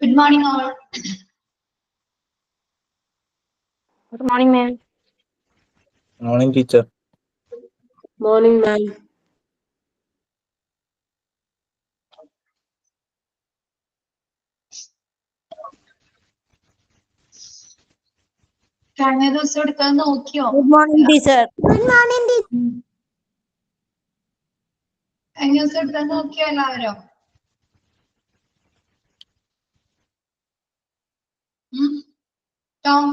Good morning, all. Good morning, ma'am. Morning, teacher. Morning, ma'am. കഴിഞ്ഞ ദിവസം എടുക്കാൻ നോക്കിയോ? Good morning, teacher. Good morning, teacher. കഴിഞ്ഞ ദിവസം എടുക്കാൻ നോക്കിയോ എല്ലാവരും? ടോം,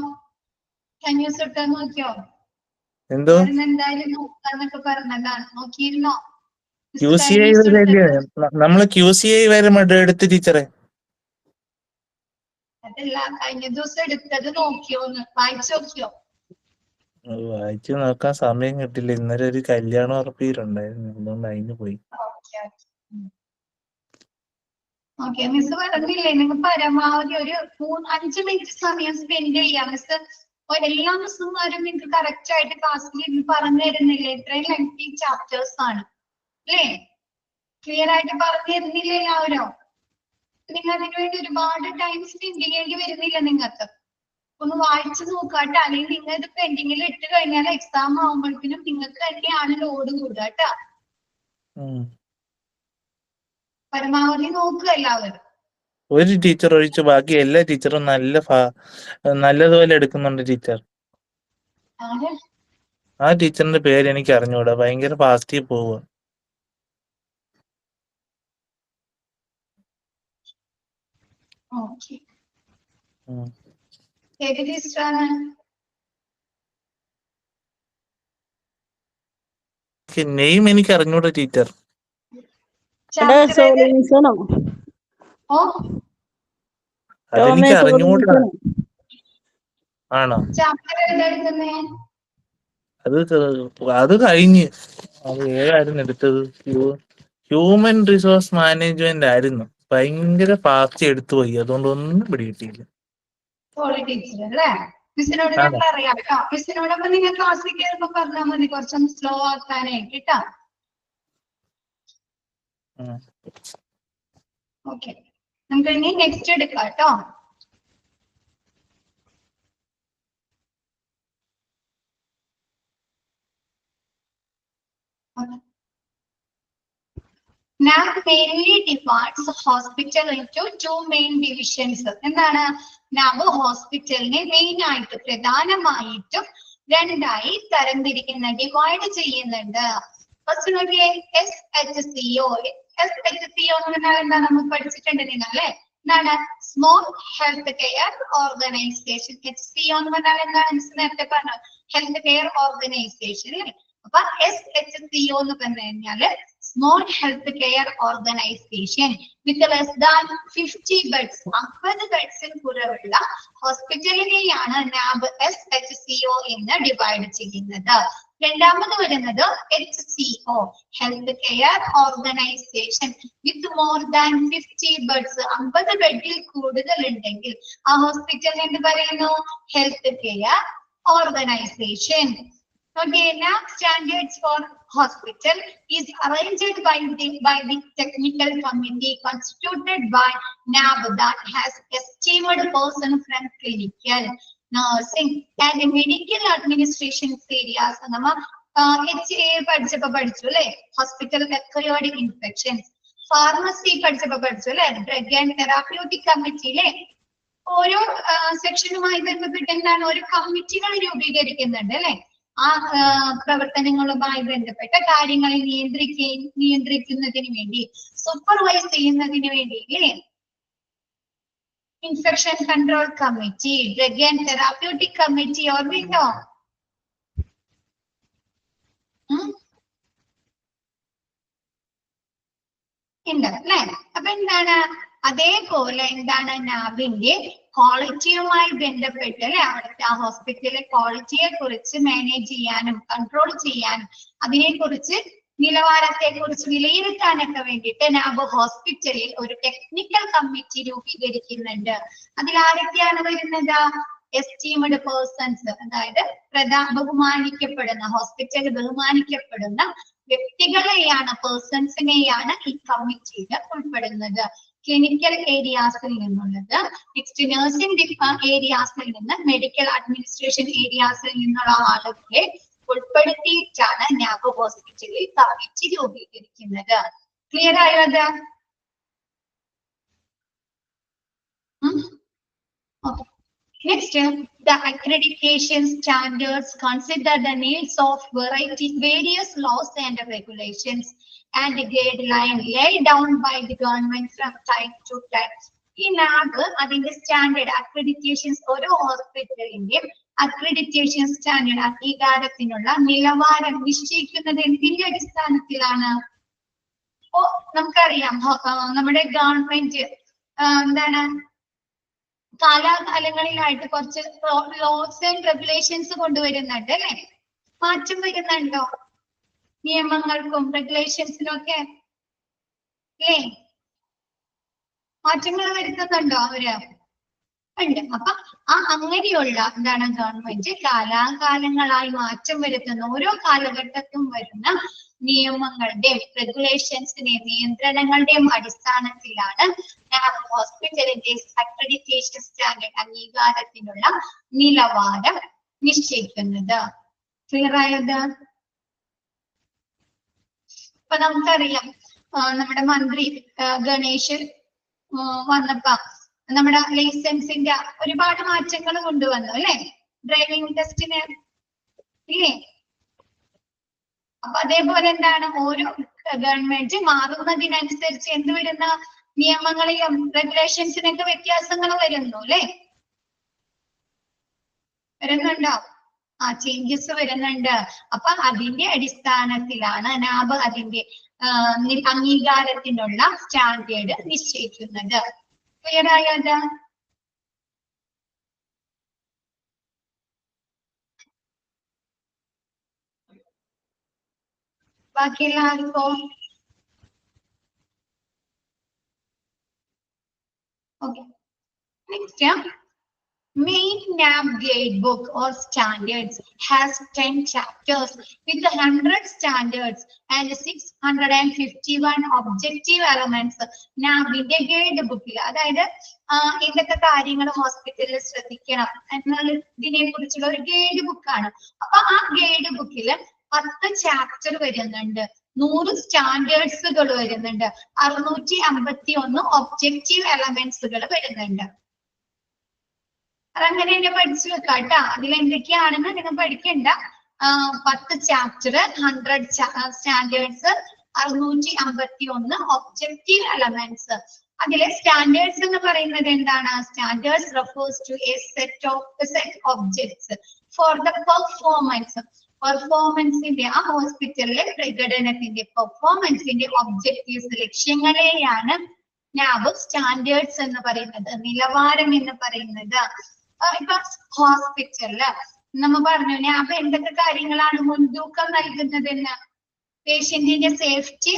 കഴിഞ്ഞ ദിവസം എടുക്കാൻ നോക്കിയോ? എന്തോ എന്തായാലും നോക്കാന്നൊക്കെ പറഞ്ഞതാണ്. നോക്കിയിരുന്നോ? QCI വരെ നമ്മള് QCI വരെ എടുത്ത് ടീച്ചറെ. അതല്ല, കഴിഞ്ഞ ദിവസം എടുത്തത് നോക്കിയോന്ന് വായിച്ചു നോക്കിയോ? വായിച്ചു നോക്കാൻ സമയം കിട്ടില്ല. ഇന്നലെ ഒരു കല്യാണം ഉറപ്പിയിട്ടുണ്ടായിരുന്നു, അതുകൊണ്ട് അതിന് പോയി. ഓക്കെ, മിസ് പറഞ്ഞില്ലേ നിങ്ങൾ പരമാവധി ഒരു 5 മിനിറ്റ് സമയം സ്പെൻഡ് ചെയ്യാം. മിസ് എല്ലാ മിസ്സുമാരും നിങ്ങൾക്ക് കറക്റ്റ് ആയിട്ട് ക്ലാസ്സിൽ ഇരുന്ന് പറഞ്ഞു തരുന്നില്ലേ? ഇത്രയും ലെങ്തി ചാപ്റ്റേഴ്സ് ആണ് അല്ലേ? ക്ലിയർ ആയിട്ട് പറഞ്ഞു തരുന്നില്ലേ എല്ലാവരും? നിങ്ങൾ അതിനു വേണ്ടി ഒരുപാട് ടൈം സ്പെൻഡ് ചെയ്യേണ്ടി വരുന്നില്ല. നിങ്ങൾക്ക് ഒന്ന് വായിച്ചു നോക്കാട്ടോ, അല്ലെങ്കിൽ നിങ്ങൾ ഇത് പെൻഡിങ്ങിൽ ഇട്ട് കഴിഞ്ഞാൽ എക്സാം ആവുമ്പോഴേക്കും നിങ്ങൾക്ക് തന്നെയാണ് ലോഡ് കൂടുക കേട്ടോ. പരമാവധി നോക്കുക എല്ലാവരും. ഒരു ടീച്ചർ ഒഴിച്ച് ബാക്കി എല്ലാ ടീച്ചറും നല്ലതുപോലെ എടുക്കുന്നുണ്ട് ടീച്ചർ. ആ ടീച്ചറിന്റെ പേര് എനിക്ക് അറിഞ്ഞൂടാ, ഭയങ്കര ഫാസ്റ്റിൽ പോവുക. നെയിം എനിക്ക് അറിഞ്ഞൂടാ ടീച്ചർ. അതെനിക്ക് അറിഞ്ഞൂടാ. ആണോ? അത് കഴിഞ്ഞ് അത് ഏതായിരുന്നു എടുത്തത്? ഹ്യൂമൻ റിസോഴ്സ് മാനേജ്മെന്റ് ആയിരുന്നു. ഭയങ്കര ഫാസ്റ്റ് എടുത്തു പോയി, അതുകൊണ്ട് ഒന്നും പിടികിട്ടിയില്ല. മിസ്സിനോട് ഞങ്ങൾ അറിയാം കേട്ടോ. മിസ്സിനോടൊപ്പം നിങ്ങൾ ക്ലാസ്സിൽ കയറുമ്പോ പറഞ്ഞാൽ മതി കുറച്ചൊന്ന് സ്ലോ ആക്കാനായിട്ട് കേട്ടോ. ഓക്കെ, നമുക്ക് ഇനി നെക്സ്റ്റ് എടുക്കാം കേട്ടോ. NAB mainly divides hospital into two main divisions. എന്താണ്? NAB ഹോസ്പിറ്റലിനെ മെയിൻ ആയിട്ട് പ്രധാനമായിട്ടും രണ്ടായി തരംതിരിക്കുന്ന ഡിവൈഡ് ചെയ്യുന്നുണ്ട്. ഫസ്റ്റ് നോക്കിയേ, SHCO. SHCO എന്ന് പറഞ്ഞാൽ എന്താ? നമ്മൾ പഠിച്ചിട്ടുണ്ട് നിങ്ങൾ അല്ലെ? എന്താണ്? Small health care organisation. HCO എന്ന് പറഞ്ഞാൽ എന്താണ്? നേരത്തെ പറഞ്ഞു, ഹെൽത്ത് കെയർ ഓർഗനൈസേഷൻ അല്ലെ? അപ്പൊ SHCO എന്ന് പറഞ്ഞു കഴിഞ്ഞാല് സ്മോൾ ഹെൽത്ത് കെയർ ഓർഗനൈസേഷൻ വിത്ത് ലെസ് ദാൻ 50 ബെഡ്സ്. 50 ബെഡ്സിൽ കുറവുള്ള ഹോസ്പിറ്റലിനെയാണ് NAB SHCO എന്ന് ഡിവൈഡ് ചെയ്യുന്നത്. രണ്ടാമത് വരുന്നത് HCO, health care organisation with more than 50 beds. 50 ബെഡിൽ കൂടുതൽ ഉണ്ടെങ്കിൽ ആ ഹോസ്പിറ്റൽ എന്ന് പറയുന്നു health care organisation. Okay, NAB standards for hospital is arranged by the technical committee constituted by NAB that has esteemed person from clinical, nursing and medical administration areas. നമ്മ HA പഠിച്ചു അല്ലെ? Hospital periodic infections. Pharmacy പഠിച്ചു അല്ലെ? Drug and therapeutic committee അല്ലെ? ഓരോ സെക്ഷനുമായി ബന്ധപ്പെട്ട് എന്താണ്? ഒരു കമ്മിറ്റികൾ രൂപീകരിക്കുന്നുണ്ട് അല്ലെ? ആ പ്രവർത്തനങ്ങളുമായി ബന്ധപ്പെട്ട കാര്യങ്ങളെ നിയന്ത്രിക്കുന്നതിന് വേണ്ടി, സൂപ്പർവൈസ് ചെയ്യുന്നതിന് വേണ്ടി infection control committee, drug and therapeutic committee ഓർമ്മയുണ്ടോ? ഉണ്ട് അല്ലെ? അപ്പൊ എന്താണ്? അതേപോലെ എന്താണ്? നാബിന്റെ ക്വാളിറ്റിയുമായി ബന്ധപ്പെട്ട് അല്ലെ, അവിടുത്തെ ആ ഹോസ്പിറ്റലിലെ ക്വാളിറ്റിയെ കുറിച്ച് മാനേജ് ചെയ്യാനും കൺട്രോൾ ചെയ്യാനും അതിനെക്കുറിച്ച് നിലവാരത്തെ കുറിച്ച് വിലയിരുത്താനൊക്കെ വേണ്ടിയിട്ട് നാബ് ഹോസ്പിറ്റലിൽ ഒരു ടെക്നിക്കൽ കമ്മിറ്റി രൂപീകരിക്കുന്നുണ്ട്. അതിൽ ആരൊക്കെയാണ് വരുന്നത്? എസ്റ്റീംഡ് പേഴ്സൺസ്, അതായത് ബഹുമാനിക്കപ്പെടുന്ന, ഹോസ്പിറ്റലിൽ ബഹുമാനിക്കപ്പെടുന്ന വ്യക്തികളെയാണ്, പേഴ്സൺസിനെയാണ് ഈ കമ്മിറ്റിയിൽ ഉൾപ്പെടുന്നത്. ക്ലിനിക്കൽ ഏരിയാസിൽ നിന്നുള്ളത്, നെക്സ്റ്റ് നഴ്സിംഗ് ഏരിയാസിൽ നിന്ന്, മെഡിക്കൽ അഡ്മിനിസ്ട്രേഷൻ ഏരിയാസിൽ നിന്നുള്ള ആളുകളെ ഉൾപ്പെടുത്തിയിട്ടാണ് നാബ് ഹോസ്പിറ്റലിൽ കമ്മിറ്റി രൂപീകരിക്കുന്നത്. ക്ലിയർ ആയോ അത്? Okay. Next, the accreditation standards consider the needs of various laws and regulations and guidelines laid down by the government from time to time. ഈ നാബ് അതിന്റെ standard അക്രഡിറ്റേഷൻസ് ഓരോ ഹോസ്പിറ്റലിന്റെയും അക്രഡിറ്റേഷൻ സ്റ്റാൻഡേർഡ് അംഗീകാരത്തിനുള്ള നിലവാരം നിശ്ചയിക്കുന്നത് എന്തിന്റെ അടിസ്ഥാനത്തിലാണ്? നമുക്കറിയാം നമ്മുടെ ഗവൺമെന്റ് എന്താണ് കാലാകാലങ്ങളിലായിട്ട് കുറച്ച് ലോസ് ആൻഡ് റെഗുലേഷൻസ് കൊണ്ടുവരുന്നുണ്ട് അല്ലെ? മാറ്റം വരുന്നുണ്ടോ നിയമങ്ങൾക്കും റെഗുലേഷൻസിനും ഒക്കെ അല്ലേ? മാറ്റങ്ങൾ വരുത്തുന്നുണ്ടോ അവര്? ഉണ്ട്. അപ്പൊ അങ്ങനെയുള്ള എന്താണ് ഗവൺമെന്റ് കാലാകാലങ്ങളായി മാറ്റം വരുത്തുന്ന ഓരോ കാലഘട്ടത്തും വരുന്ന നിയമങ്ങളുടെയും റെഗുലേഷൻസിന്റെയും നിയന്ത്രണങ്ങളുടെയും അടിസ്ഥാനത്തിലാണ് ഹോസ്പിറ്റലിന്റെ അക്രഡിറ്റേഷൻ സ്റ്റാൻഡേർഡ് അംഗീകാരത്തിനുള്ള നിലവാരം നിശ്ചയിക്കുന്നത്. ക്ലിയർ ആയത്? ഇപ്പൊ നമുക്കറിയാം നമ്മുടെ മന്ത്രി ഗണേഷ് വന്നപ്പോ നമ്മുടെ ലൈസൻസിന്റെ ഒരുപാട് മാറ്റങ്ങൾ കൊണ്ടുവന്നു അല്ലെ? ഡ്രൈവിംഗ് ടെസ്റ്റിന് ഇല്ലേ? അപ്പൊ അതേപോലെ എന്താണ് ഓരോ ഗവൺമെന്റ് മാറുന്നതിനനുസരിച്ച് എന്ത് വരുന്ന നിയമങ്ങളിലും റെഗുലേഷൻസിനൊക്കെ വ്യത്യാസങ്ങൾ വരുന്നു അല്ലെ? വരുന്നുണ്ടോ? ചേഞ്ചസ് വരുന്നുണ്ട്. അപ്പൊ അതിന്റെ അടിസ്ഥാനത്തിലാണ് നാബ് അതിന്റെ അംഗീകാരത്തിനുള്ള സ്റ്റാൻഡേർഡ് നിശ്ചയിക്കുന്നത്. ക്ലിയർ ആയത്? ബാക്കി എല്ലാവർക്കും okay. Next, main NAB guidebook or standards has 10 chapters with 100 standards and 651 objective elements. NABിന്റെ guide ബുക്കിൽ അതായത് എന്തൊക്കെ കാര്യങ്ങൾ ഹോസ്പിറ്റലിൽ ശ്രദ്ധിക്കണം എന്നുള്ളതിനെ കുറിച്ചുള്ള ഒരു ഗൈഡ് ബുക്കാണ്. അപ്പൊ ആ ഗൈഡ് ബുക്കില് 10 ചാപ്റ്റർ വരുന്നുണ്ട്, 100 സ്റ്റാൻഡേർഡ്സുകൾ വരുന്നുണ്ട്, 651 ഒബ്ജക്റ്റീവ് എലമെന്റ്സുകൾ വരുന്നുണ്ട്. അതങ്ങനെ തന്നെ പഠിച്ചു വെക്കാം കേട്ടോ. അതിലെന്തൊക്കെയാണെന്ന് നിങ്ങൾ പഠിക്കണ്ട. 10 ചാപ്റ്റർ, 100 സ്റ്റാൻഡേർഡ്സ്, 651 ഒബ്ജക്റ്റീവ് എലമെന്റ്സ്. അതിലെ സ്റ്റാൻഡേർഡ്സ് എന്ന് പറയുന്നത് എന്താണ്? Standards refers to a set objects for the പെർഫോമൻസിന്റെ ആ ഹോസ്പിറ്റലിലെ പ്രകടനത്തിന്റെ പെർഫോമൻസിന്റെ ഒബ്ജക്റ്റീവ്സ് ലക്ഷ്യങ്ങളെയാണ് നാബ് സ്റ്റാൻഡേർഡ്സ് എന്ന് പറയുന്നത്, നിലവാരം എന്ന് പറയുന്നത്. ഇപ്പൊ ഹോസ്പിറ്റലില് നമ്മ പറഞ്ഞു നാബ് എന്തൊക്കെ കാര്യങ്ങളാണ് മുൻതൂക്കം നൽകുന്നതെന്ന്? പേഷ്യന്റിന്റെ സേഫ്റ്റി,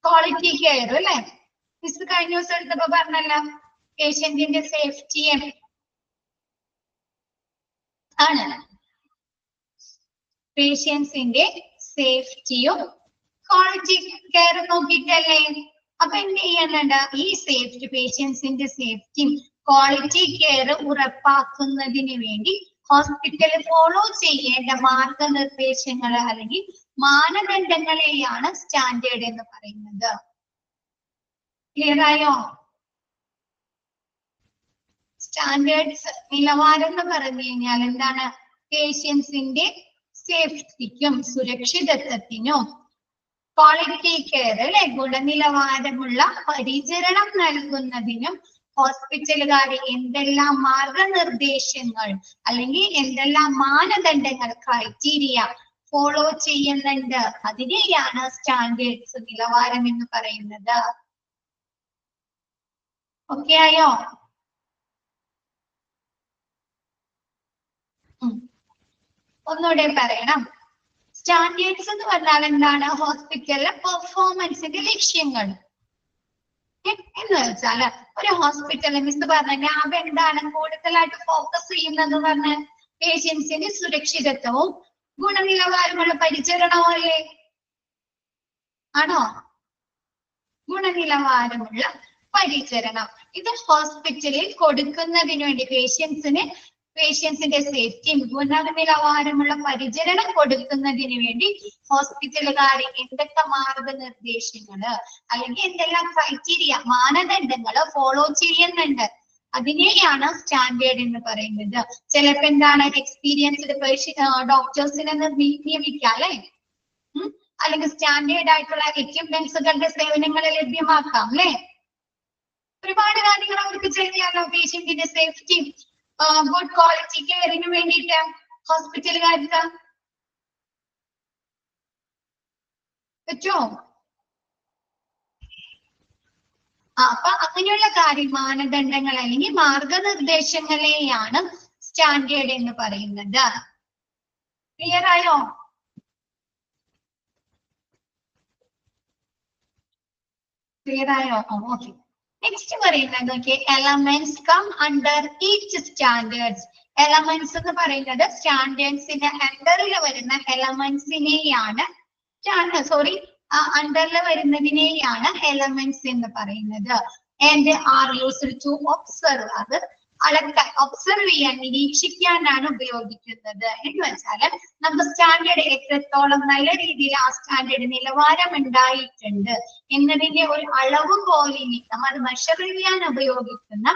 ക്വാളിറ്റി കെയർ അല്ലെ? മിസ് കഴിഞ്ഞ ദിവസം എടുത്തപ്പോ പറഞ്ഞല്ലോ, പേഷ്യന്റിന്റെ സേഫ്റ്റിയും ആണ്, പേഷ്യൻസിന്റെ സേഫ്റ്റിയും ക്വാളിറ്റി കെയർ നോക്കിയിട്ടല്ലേ. അപ്പൊ എന്ത് ചെയ്യുന്നുണ്ട്? ഈ സേഫ്റ്റി, പേഷ്യൻസിന്റെ സേഫ്റ്റിയും ക്വാളിറ്റി കെയർ ഉറപ്പാക്കുന്നതിന് വേണ്ടി ഹോസ്പിറ്റൽ ഫോളോ ചെയ്യേണ്ട മാർഗനിർദ്ദേശങ്ങൾ അല്ലെങ്കിൽ മാനദണ്ഡങ്ങളെയാണ് സ്റ്റാൻഡേർഡ് എന്ന് പറയുന്നത്. ക്ലിയർ ആയോ? സ്റ്റാൻഡേർഡ്സ് നിലവാരം എന്ന് പറഞ്ഞു കഴിഞ്ഞാൽ എന്താണ്? പേഷ്യൻസിന്റെ സേഫ്റ്റിക്കും സുരക്ഷിതത്വത്തിനും ക്വാളിറ്റി കെയർ അല്ലെ, ഗുണനിലവാരമുള്ള പരിചരണം നൽകുന്നതിനും ഹോസ്പിറ്റലുകാരെ എന്തെല്ലാം മാർഗനിർദ്ദേശങ്ങൾ അല്ലെങ്കിൽ എന്തെല്ലാം മാനദണ്ഡങ്ങൾ, ക്രൈറ്റീരിയ ഫോളോ ചെയ്യുന്നുണ്ട്, അതിനെയാണ് സ്റ്റാൻഡേർഡ്സ് നിലവാരം എന്ന് പറയുന്നത്. ഓക്കെ ആയോ? ഒന്നുകൂടെ പറയണം. സ്റ്റാൻഡേർഡ്സ് എന്ന് പറഞ്ഞാൽ എന്താണ്? ഹോസ്പിറ്റലിലെ പെർഫോമൻസിന്റെ ലക്ഷ്യങ്ങൾ എന്ന് വെച്ചാല് ഒരു ഹോസ്പിറ്റലിൽ മിസ് പറഞ്ഞ നാബ് എന്താണ് കൂടുതലായിട്ട് ഫോക്കസ് ചെയ്യുന്നത് പറഞ്ഞ പേഷ്യൻസിന്റെ സുരക്ഷിതത്വവും ഗുണനിലവാരമുള്ള പരിചരണവും അല്ലേ? ആണോ? ഗുണനിലവാരമുള്ള പരിചരണം. ഇത് ഹോസ്പിറ്റലിൽ കൊടുക്കുന്നതിന് വേണ്ടി പേഷ്യൻസിന്റെ സേഫ്റ്റിയും ഗുണനിലവാരമുള്ള പരിചരണം കൊടുക്കുന്നതിന് വേണ്ടി ഹോസ്പിറ്റലുകാർ എന്തൊക്കെ മാർഗനിർദ്ദേശങ്ങള് അല്ലെങ്കിൽ എന്തെല്ലാം ക്രൈറ്റീരിയ മാനദണ്ഡങ്ങള് ഫോളോ ചെയ്യുന്നുണ്ട്, അതിനെയാണ് സ്റ്റാൻഡേർഡ് എന്ന് പറയുന്നത്. ചിലപ്പോ എന്താണ് എക്സ്പീരിയൻസ്ഡ് ഡോക്ടേഴ്സിനെ നിയമിക്കാം അല്ലെ, അല്ലെങ്കിൽ സ്റ്റാൻഡേർഡ് ആയിട്ടുള്ള എക്യുപ്മെന്റ്സുകളുടെ സേവനങ്ങൾ ലഭ്യമാക്കാം അല്ലെ. ഒരുപാട് കാര്യങ്ങൾ അവർക്ക് ചെയ്യാമല്ലോ. പേഷ്യന്റിന്റെ സേഫ്റ്റി, ഗുഡ് ക്വാളിറ്റി കെയറിന് വേണ്ടിയിട്ട് ഹോസ്പിറ്റലുകാർക്ക് പറ്റുമോ? അപ്പൊ അങ്ങനെയുള്ള മാനദണ്ഡങ്ങൾ അല്ലെങ്കിൽ മാർഗനിർദ്ദേശങ്ങളെയാണ് സ്റ്റാൻഡേർഡ് എന്ന് പറയുന്നത്. ക്ലിയർ ആയോ? ക്ലിയർ ആയോ? ഓക്കെ. നെക്സ്റ്റ് പറയുന്നത് നോക്കിയേ, elements come under each standards. എലമെന്റ്സ് എന്ന് പറയുന്നത് സ്റ്റാൻഡേർഡ്സിന്റെ അണ്ടറിൽ വരുന്ന എലമെന്റ്സിനെയാണ് അണ്ടറിൽ വരുന്നതിനെയാണ് എലമെന്റ്സ് എന്ന് പറയുന്നത്. And are used to observe, അത് അളക്കാൻ, ഒബ്സർവ് ചെയ്യാൻ, നിരീക്ഷിക്കാനാണ് ഉപയോഗിക്കുന്നത്. എന്ന് വെച്ചാല് നമുക്ക് സ്റ്റാൻഡേർഡ് എത്രത്തോളം നല്ല രീതിയിൽ ആ സ്റ്റാൻഡേർഡ് നിലവാരം ഉണ്ടായിട്ടുണ്ട് എന്നതിന്റെ ഒരു അളവുകോലിനെ നമ്മൾ അത് മെഷർ ചെയ്യാൻ ഉപയോഗിക്കുന്ന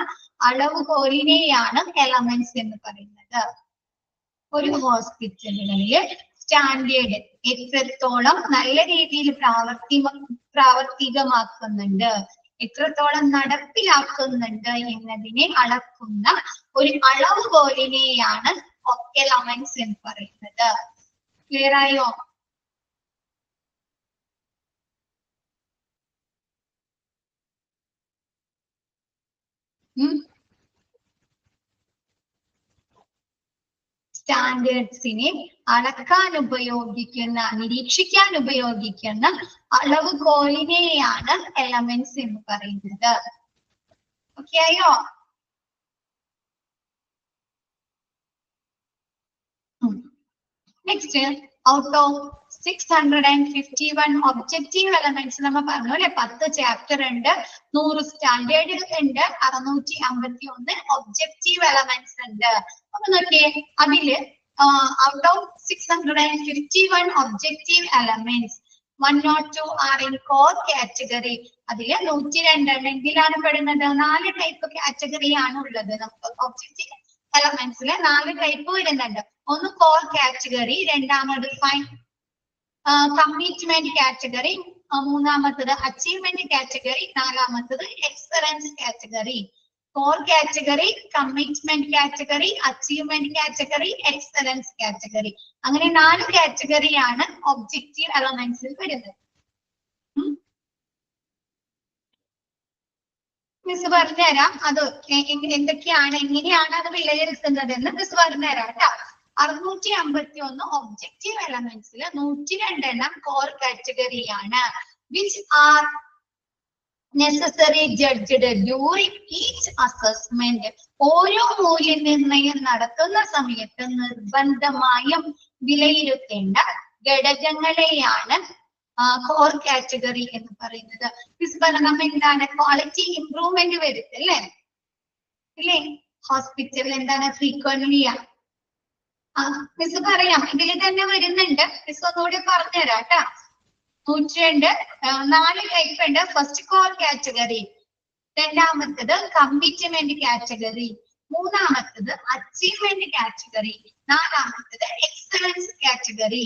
അളവുകോലിനെയാണ് എലമെന്റ്സ് എന്ന് പറയുന്നത്. ഒരു ഹോസ്പിറ്റലുകളില് സ്റ്റാൻഡേർഡ് എത്രത്തോളം നല്ല രീതിയിൽ പ്രാവർത്തികമാക്കുന്നുണ്ട്, എത്രത്തോളം നടപ്പിലാക്കുന്നുണ്ട് എന്നതിനെ അളക്കുന്ന ഒരു അളവുകോലിനെയാണ് എലമെന്റ്സ് എന്ന് പറയുന്നത്. ക്ലിയർ ആയോ? സ്റ്റാൻഡേർഡ്സിനെ അളക്കാൻ ഉപയോഗിക്കുന്ന, നിരീക്ഷിക്കാൻ ഉപയോഗിക്കുന്ന അളവുകോലിനെയാണ് എലമെന്റ്സ് എന്ന് പറയുന്നത്. ഓക്കെ ആയോ? Next, out of 651 objective elements നമ്മൾ പറഞ്ഞു അല്ലെ. 10 ചാപ്റ്റർ ഉണ്ട്, 100 സ്റ്റാൻഡേർഡ് ഉണ്ട്, 651 ഒബ്ജക്റ്റീവ് എലമെന്റ്സ് ഉണ്ട്. അപ്പൊ നോക്കിയേ, അതില് out of 651 objective elements 102 are in core category. അതില് 102 എന്തിലാണ് പെടുന്നത്? 4 ടൈപ്പ് കാറ്റഗറി ആണ് ഉള്ളത്. നമുക്ക് ഒബ്ജക്റ്റീവ് എലമെന്റ്സില് 4 ടൈപ്പ് വരുന്നുണ്ട്. ഒന്ന് കോർ കാറ്റഗറി, രണ്ടാമത് കമ്മിറ്റ്മെന്റ് കാറ്റഗറി, മൂന്നാമത്തത് അച്ചീവ്മെന്റ് കാറ്റഗറി, നാലാമത്തത് excellence category. Core category, commitment category, achievement category, excellence category. അങ്ങനെ 4 കാറ്റഗറിയാണ് ഒബ്ജക്റ്റീവ് എലമെന്റ്സിൽ വരുന്നത്. മിസ് പറഞ്ഞുതരാം അത് എന്തൊക്കെയാണ്, എങ്ങനെയാണ് അത് വിലയിരുത്തുന്നത് എന്ന് മിസ് പറഞ്ഞുതരാം കേട്ടോ. 651 ഒബ്ജക്റ്റീവ് എലമെന്റ്സിൽ 102 കോർ കാറ്റഗറിയാണ്. Which are necessary judged during each assessment. ഓരോ മൂല്യനിർണ്ണയം നടത്തുന്ന സമയത്ത് നിർബന്ധമായും വിലയിരുത്തേണ്ട ഘടകങ്ങളെയാണ് കോർ കാറ്റഗറി എന്ന് പറയുന്നത്. മിസ് പറഞ്ഞ എന്താണ്? ക്വാളിറ്റി ഇംപ്രൂവ്മെന്റ് വരുത്തല്ലേ ഇല്ലേ? ഹോസ്പിറ്റലിൽ എന്താണ് ഫ്രീക്വന്റ്ലി മിസ് പറയാം, ഇതിൽ തന്നെ വരുന്നുണ്ട്. മിസ് ഒന്നുകൂടി പറഞ്ഞുതരാം കേട്ടാ. 102 4 ടൈപ്പ് ഉണ്ട്. ഫസ്റ്റ് കോർ കാറ്റഗറി, രണ്ടാമത്തത് കമ്മിറ്റ്മെന്റ് കാറ്റഗറി, മൂന്നാമത്തത് അച്ചീവ്മെന്റ് കാറ്റഗറി, നാലാമത്തത് excellence category.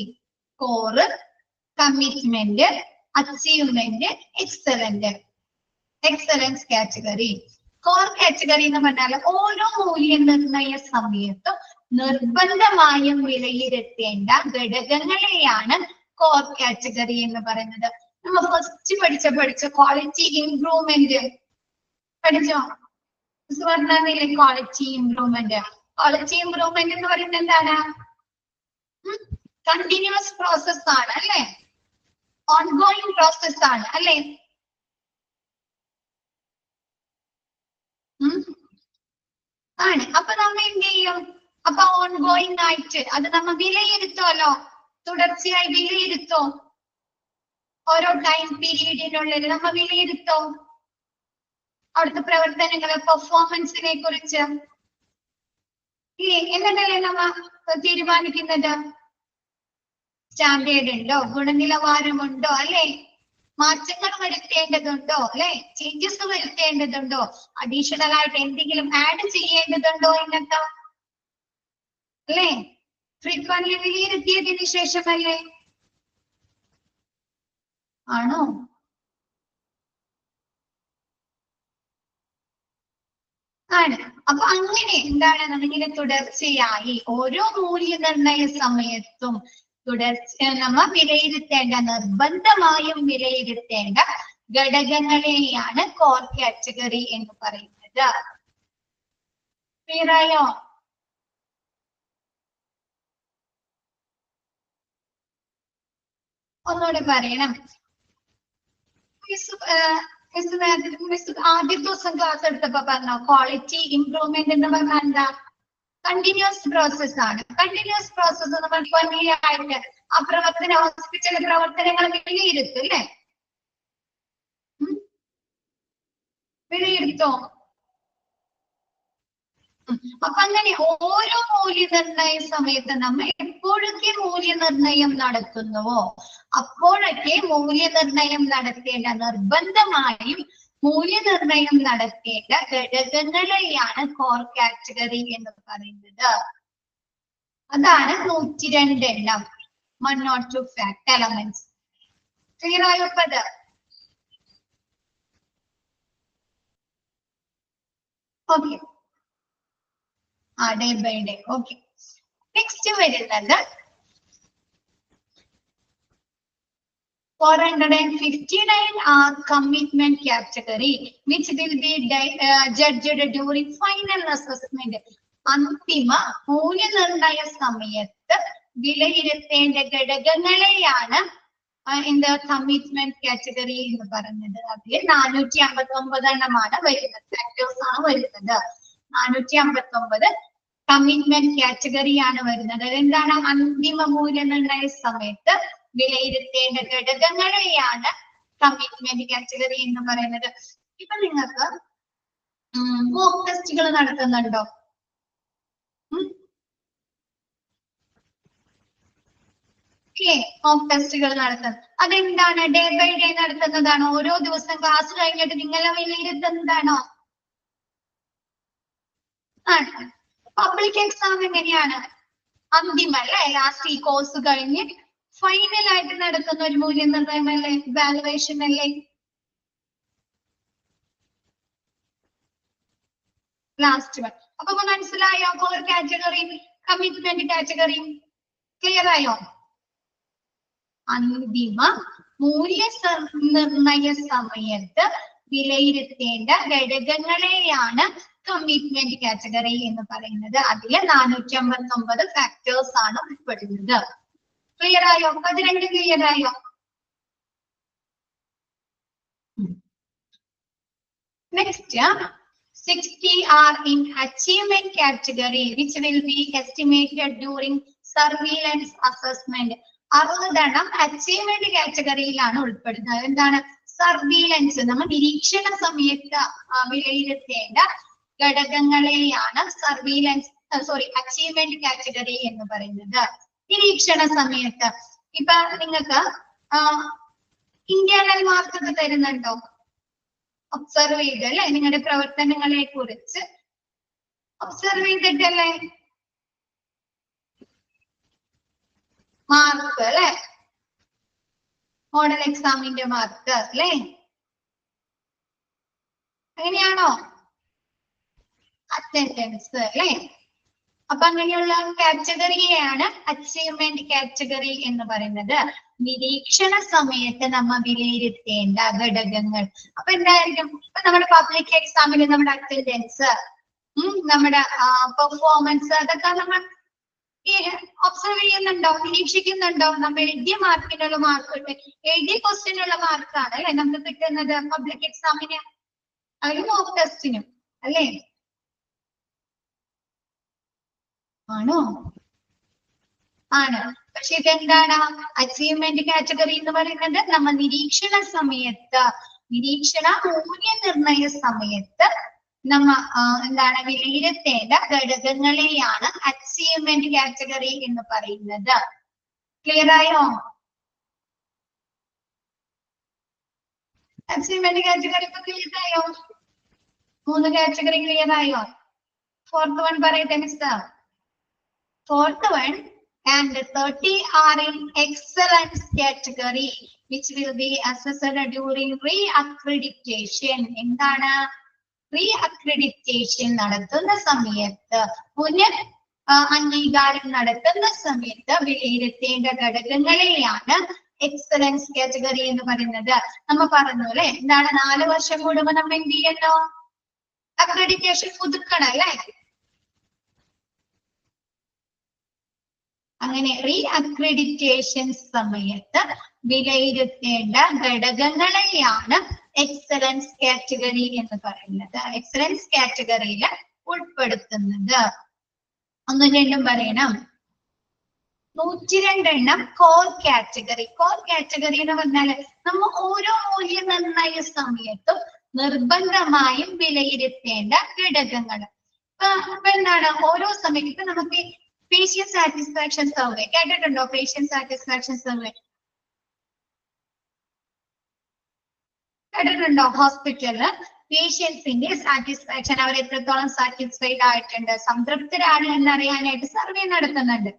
Core, commitment, achievement, excellence category. Core category എന്ന് പറഞ്ഞാൽ ഓരോ മൂല്യനിർണ്ണയ സമയത്തും നിർബന്ധമായും വിലയിരുത്തേണ്ട ഘടകങ്ങളെയാണ് കോർ കാറ്റഗറി എന്ന് പറയുന്നത്. നമ്മൾ ഫസ്റ്റ് പഠിച്ച ക്വാളിറ്റി ഇംപ്രൂവ്മെന്റ് പഠിച്ചോ? പറഞ്ഞില്ലേ ക്വാളിറ്റി ഇംപ്രൂവ്മെന്റ്? ക്വാളിറ്റി ഇംപ്രൂവ്മെന്റ് എന്ന് പറയുന്നത് എന്താണ്? കണ്ടിന്യൂസ് പ്രോസസ് ആണ് അല്ലെ, ഓൺഗോയിങ് പ്രോസസ് ആണ് അല്ലെ. ആണ്. അപ്പൊ നമ്മൾ എന്ത് ചെയ്യും? അപ്പൊ ഓൺഗോയിങ് ആയിട്ട് അത് നമ്മൾ വിലയിരുത്തുമല്ലോ, തുടർച്ചയായി വിലയിരുത്തും. ഓരോ ടൈം പീരീഡിനുള്ളിൽ നമ്മൾ വിലയിരുത്തും. അവിടുത്തെ പ്രവർത്തനങ്ങളെ പെർഫോമൻസിനെ കുറിച്ച് എന്നിട്ടല്ലേ നമ്മ തീരുമാനിക്കുന്നത്. സ്റ്റാൻഡേർഡ് ഉണ്ടോ, ഗുണനിലവാരമുണ്ടോ, അല്ലെ, മാറ്റങ്ങൾ വരുത്തേണ്ടതുണ്ടോ, അല്ലെ, ചേഞ്ചസ് വരുത്തേണ്ടതുണ്ടോ, അഡീഷണൽ ആയിട്ട് എന്തെങ്കിലും ആഡ് ചെയ്യേണ്ടതുണ്ടോ എന്നൊക്കെ അല്ലെ ഫ്രീക്വന്റ്ലി വിലയിരുത്തിയതിനു ശേഷമല്ലേ? ആണോ? ആണ്. അപ്പൊ അങ്ങനെ എന്താണ് നമ്മളിങ്ങനെ തുടർച്ചയായി ഓരോ മൂല്യനിർണയ സമയത്തും നമ്മ വിലയിരുത്തേണ്ട, നിർബന്ധമായും വിലയിരുത്തേണ്ട ഘടകങ്ങളെയാണ് കോർ കാറ്റഗറി എന്ന് പറയുന്നത്. ക്ലിയറായോ? ഒന്നുകൂടെ പറയണം. ആദ്യ ദിവസം ക്ലാസ് എടുത്തപ്പോ പറഞ്ഞോ ക്വാളിറ്റി ഇംപ്രൂവ്മെന്റ് എന്ന് പറഞ്ഞാൽ എന്താ? കണ്ടിന്യൂസ് പ്രോസസ് ആണ്. കണ്ടിന്യൂസ് പ്രോസസ് എന്ന് പറഞ്ഞായിട്ട് ആ പ്രവർത്തന ഹോസ്പിറ്റൽ പ്രവർത്തനങ്ങൾ വിലയിരുത്തും അല്ലേ? വിലയിരുത്തോ? അപ്പൊ അങ്ങനെ ഓരോ മൂല്യനിർണയ സമയത്ത് നമ്മൾ എപ്പോഴൊക്കെ മൂല്യനിർണയം നടത്തുന്നുവോ അപ്പോഴൊക്കെ മൂല്യനിർണയം നടത്തേണ്ട, നിർബന്ധമായും മൂല്യനിർണയം നടത്തേണ്ട ഘടകങ്ങളെയാണ് കോർ കാറ്റഗറി എന്ന് പറയുന്നത്. അതാണ് 102 എണ്ണം, 102 ഫാക്ട് എലമെന്റ്സ്. ക്ലിയർ ആയോ? പത് okay. Day by day. Okay. Next വരുന്നത് 459 are commitment category which will be judged during final assessment. അന്തിമ മൂല്യനിർണയ സമയത്ത് വിലയിരുത്തേണ്ട ഘടകങ്ങളെയാണ് എന്താ കമ്മിറ്റ്മെന്റ് കാറ്റഗറി എന്ന് പറഞ്ഞത്. അതിൽ 459 എണ്ണമാണ് വരുന്നത്, ഫാക്ടേഴ്സ് ആണ് വരുന്നത്. 459 കമ്മിറ്റ്മെന്റ് കാറ്റഗറി ആണ് വരുന്നത്. അതെന്താണ്? അന്തിമ മൂല്യനിർണയ സമയത്ത് വിലയിരുത്തേണ്ട ഘടകങ്ങളെയാണ് കമ്മിറ്റ്മെന്റ് കാറ്റഗറി എന്ന് പറയുന്നത്. ഇപ്പൊ നിങ്ങൾക്ക് മോക്ക് ടെസ്റ്റുകൾ നടത്തുന്നുണ്ടോ? ഇല്ലേ? മോക്ക് ടെസ്റ്റുകൾ നടത്തുന്നത് അതെന്താണ്? ഡേ ബൈ ഡേ നടത്തുന്നതാണോ? ഓരോ ദിവസം ക്ലാസ് കഴിഞ്ഞിട്ട് നിങ്ങളെ വിലയിരുത്തുന്നതാണോ? ആണ്. പബ്ലിക് എക്സാം എങ്ങനെയാണ്? അന്തിമ അല്ലെ, ലാസ്റ്റ് ഈ കോഴ്സ് കഴിഞ്ഞ് ഫൈനൽ ആയിട്ട് നടക്കുന്ന ഒരു മൂല്യനിർണ്ണയം അല്ലേ, വാലുവേഷൻ അല്ലേ? Last one. അപ്പൊ മനസ്സിലായോ? Core category, commitment category clear ആയോ? അന്തിമ മൂല്യനിർണയ സമയത്ത് വിലയിരുത്തേണ്ട ഘടകങ്ങളെയാണ് കമ്മിറ്റ്മെന്റ് കാറ്റഗറി എന്ന് പറയുന്നത്. അതില് 459 ഫാക്ടേഴ്സ് ആണ് ഉൾപ്പെടുന്നത്. ക്ലിയർ ആയോ? 12 ക്ലിയർ ആയോ? Next 60 are in achievement category which will be estimated during surveillance assessment. 60 എണ്ണം അച്ചീവ്മെന്റ് കാറ്റഗറിയിലാണ് ഉൾപ്പെടുന്നത്. എന്താണ്? സർവീലൻസ്, നമ്മൾ നിരീക്ഷണ സമയത്ത് വിലയിരുത്തേണ്ട ഘടകങ്ങളെയാണ് അച്ചീവ്മെന്റ് കാറ്റഗറി എന്ന് പറയുന്നത്. നിരീക്ഷണ സമയത്ത് ഇപ്പൊ നിങ്ങൾക്ക് ഇന്റേണൽ മാർക്ക് ഒക്കെ തരുന്നുണ്ടോ? ഒബ്സർവ് ചെയ്ത് അല്ലെ, നിങ്ങളുടെ പ്രവർത്തനങ്ങളെ കുറിച്ച് ഒബ്സർവ് ചെയ്തിട്ടല്ലേ മാർക്ക് അല്ലെ, മോഡൽ എക്സാമിന്റെ മാർക്ക് അല്ലെ, അങ്ങനെയാണോ? അറ്റൻഡൻസ് അല്ലെ. അപ്പൊ അങ്ങനെയുള്ള കാറ്റഗറിയെയാണ് അച്ചീവ്മെന്റ് കാറ്റഗറി എന്ന് പറയുന്നത്. നിരീക്ഷണ സമയത്ത് നമ്മ വിലയിരുത്തേണ്ട ഘടകങ്ങൾ അപ്പൊ എന്തായിരിക്കും? ഇപ്പൊ നമ്മുടെ പബ്ലിക് എക്സാമിൽ നമ്മുടെ അറ്റൻഡൻസ്, നമ്മുടെ പെർഫോമൻസ്, അതൊക്കെ നമ്മൾ ഒബ്സർവ് ചെയ്യുന്നുണ്ടോ, നിരീക്ഷിക്കുന്നുണ്ടോ? നമ്മൾ എഴുതിയ മാർക്കിനുള്ള മാർക്ക്, എഴുതിയ ക്വസ്റ്റ്യനുള്ള മാർക്കാണ് അല്ലെ നമുക്ക് കിട്ടുന്നത് പബ്ലിക് എക്സാമിന്, അതിന് മോക്ക് ടെസ്റ്റിനും അല്ലേ? ആണോ? ആണ്. പക്ഷെ ഇതെന്താണ്? അച്ചീവ്മെന്റ് കാറ്റഗറി എന്ന് പറയുന്നത് നമ്മൾ നിരീക്ഷണ സമയത്ത് നിരീക്ഷണ മൂല്യനിർണയ സമയത്ത് എന്താണ് വിലയിരുത്തേണ്ട ഘടകങ്ങളെയാണ് അച്ചീവ്മെന്റ് കാറ്റഗറി എന്ന് പറയുന്നത്. ക്ലിയർ ആയോ? അച്ചീവ്മെന്റ് കാറ്റഗറി ഇപ്പൊ ക്ലിയർ ആയോ? 3 കാറ്റഗറി ക്ലിയർ ആയോ? ഫോർത്ത് വൺ പറയട്ടെ mister. Fourth one and 30 are in excellence category, which will be assessed during re-accreditation. എന്താണ് re-accreditation നടത്തുന്ന സമയത്ത്, പുനർ അംഗീകാരം നടത്തുന്ന സമയത്ത് വിലയിരുത്തേണ്ട ഘടകങ്ങളെയാണ് എക്സലൻസ് കാറ്റഗറി എന്ന് പറയുന്നത്. നമ്മ പറഞ്ഞു അല്ലെ, എന്താണ് 4 വർഷം കൂടുമ്പോ നമ്മൾ എന്ത് ചെയ്യണോ? അക്രഡിറ്റേഷൻ പുതുക്കണം അല്ലെ? അങ്ങനെ റീ അക്രഡിറ്റേഷൻ സമയത്ത് വിലയിരുത്തേണ്ട ഘടകങ്ങളെയാണ് എക്സലൻസ് കാറ്റഗറി എന്ന് പറയുന്നത്. എക്സലൻസ് കാറ്റഗറിയിൽ ഉൾപ്പെടുത്തുന്നത് 1 2 പറയണം. 102 എണ്ണം കോർ കാറ്റഗറി. കോർ കാറ്റഗറി എന്ന് പറഞ്ഞാല് നമ്മൾ ഓരോ മൂല്യനിർണയ സമയത്തും നിർബന്ധമായും വിലയിരുത്തേണ്ട ഘടകങ്ങൾ. ഇപ്പൊ എന്താണ് ഓരോ സമയത്തും നമുക്ക് പേഷ്യന്റ് സാറ്റിസ്ഫാക്ഷൻ സർവേ കേട്ടിട്ടുണ്ടോ? പേഷ്യന്റ് സാറ്റിസ്ഫാക്ഷൻ സർവേ കേട്ടിട്ടുണ്ടോ? ഹോസ്പിറ്റലില് പേഷ്യൻസിന്റെ സാറ്റിസ്ഫാക്ഷൻ, അവർ എത്രത്തോളം സാറ്റിസ്ഫൈഡ് ആയിട്ടുണ്ട്, സംതൃപ്തരാണ് എന്നറിയാനായിട്ട് സർവേ നടത്തുന്നുണ്ട്.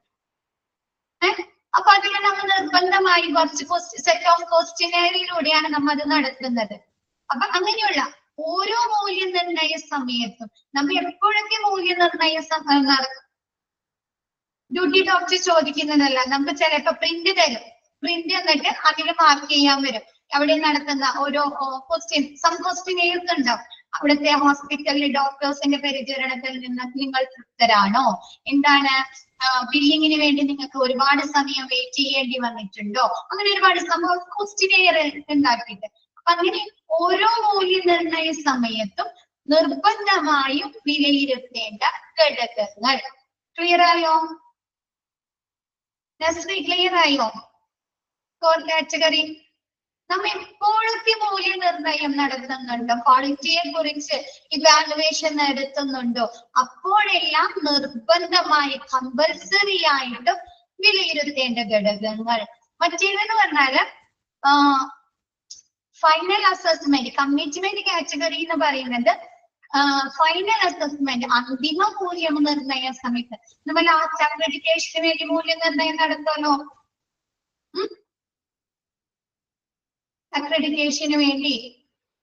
അപ്പൊ അതിൽ നമ്മൾ നിർബന്ധമായി കുറച്ച് സെറ്റ് ഓഫ് ക്വസ്റ്റ്യനറിയിലൂടെയാണ് നമ്മൾ അത് നടത്തുന്നത്. അപ്പൊ അങ്ങനെയുള്ള ഓരോ മൂല്യനിർണയ സമയത്തും നമ്മൾ എപ്പോഴൊക്കെ മൂല്യനിർണയ ഡ്യൂട്ടി ഡോക്ടർ ചോദിക്കുന്നതല്ല, നമുക്ക് ചിലപ്പോ പ്രിന്റ് തരും. പ്രിന്റ് എന്നിട്ട് അതിൽ മാർക്ക് ചെയ്യാൻ വരും. അവിടെ നടത്തുന്ന ഓരോ സം ക്വസ്റ്റ്യനേഴ്സ് ഉണ്ടാവും. അവിടുത്തെ ഹോസ്പിറ്റലിലെ ഡോക്ടേഴ്സിന്റെ പരിചരണത്തിൽ നിന്ന് നിങ്ങൾ തൃപ്തരാണോ? എന്താണ് ബില്ലിങ്ങിന് വേണ്ടി നിങ്ങൾക്ക് ഒരുപാട് സമയം വെയിറ്റ് ചെയ്യേണ്ടി വന്നിട്ടുണ്ടോ? അങ്ങനെ ഒരുപാട് സംഭവം ക്വസ്റ്റ്യനെയർ ഉണ്ടാക്കിയിട്ട്. അപ്പൊ അങ്ങനെ ഓരോ മൂല്യനിർണയ സമയത്തും നിർബന്ധമായും വിലയിരുത്തേണ്ട ഘടകങ്ങൾ. ക്ലിയർ ആയോ? ക്ലിയർ ആയോ? കോർ കാറ്റഗറി നമ്മ എപ്പോഴൊക്കെ മൂല്യനിർണയം നടത്തുന്നുണ്ടോ, ക്വാളിറ്റിയെ കുറിച്ച് ഇവാലുവേഷൻ നടത്തുന്നുണ്ടോ, അപ്പോഴെല്ലാം നിർബന്ധമായി കമ്പൽസറി ആയിട്ടും വിലയിരുത്തേണ്ട ഘടകങ്ങൾ. മറ്റേതെന്ന് പറഞ്ഞാല് ഫൈനൽ അസസ്മെന്റ്. കമ്മിറ്റ്മെന്റ് കാറ്റഗറി എന്ന് പറയുന്നത് ഫൈനൽ അസസ്മെന്റ്, അന്തിമ മൂല്യനിർണയ സമയത്ത് നമ്മൾ ലാസ്റ്റ് അക്രഡിറ്റേഷന് വേണ്ടി മൂല്യനിർണയം നടത്തുമല്ലോ. അക്രഡിറ്റേഷന് വേണ്ടി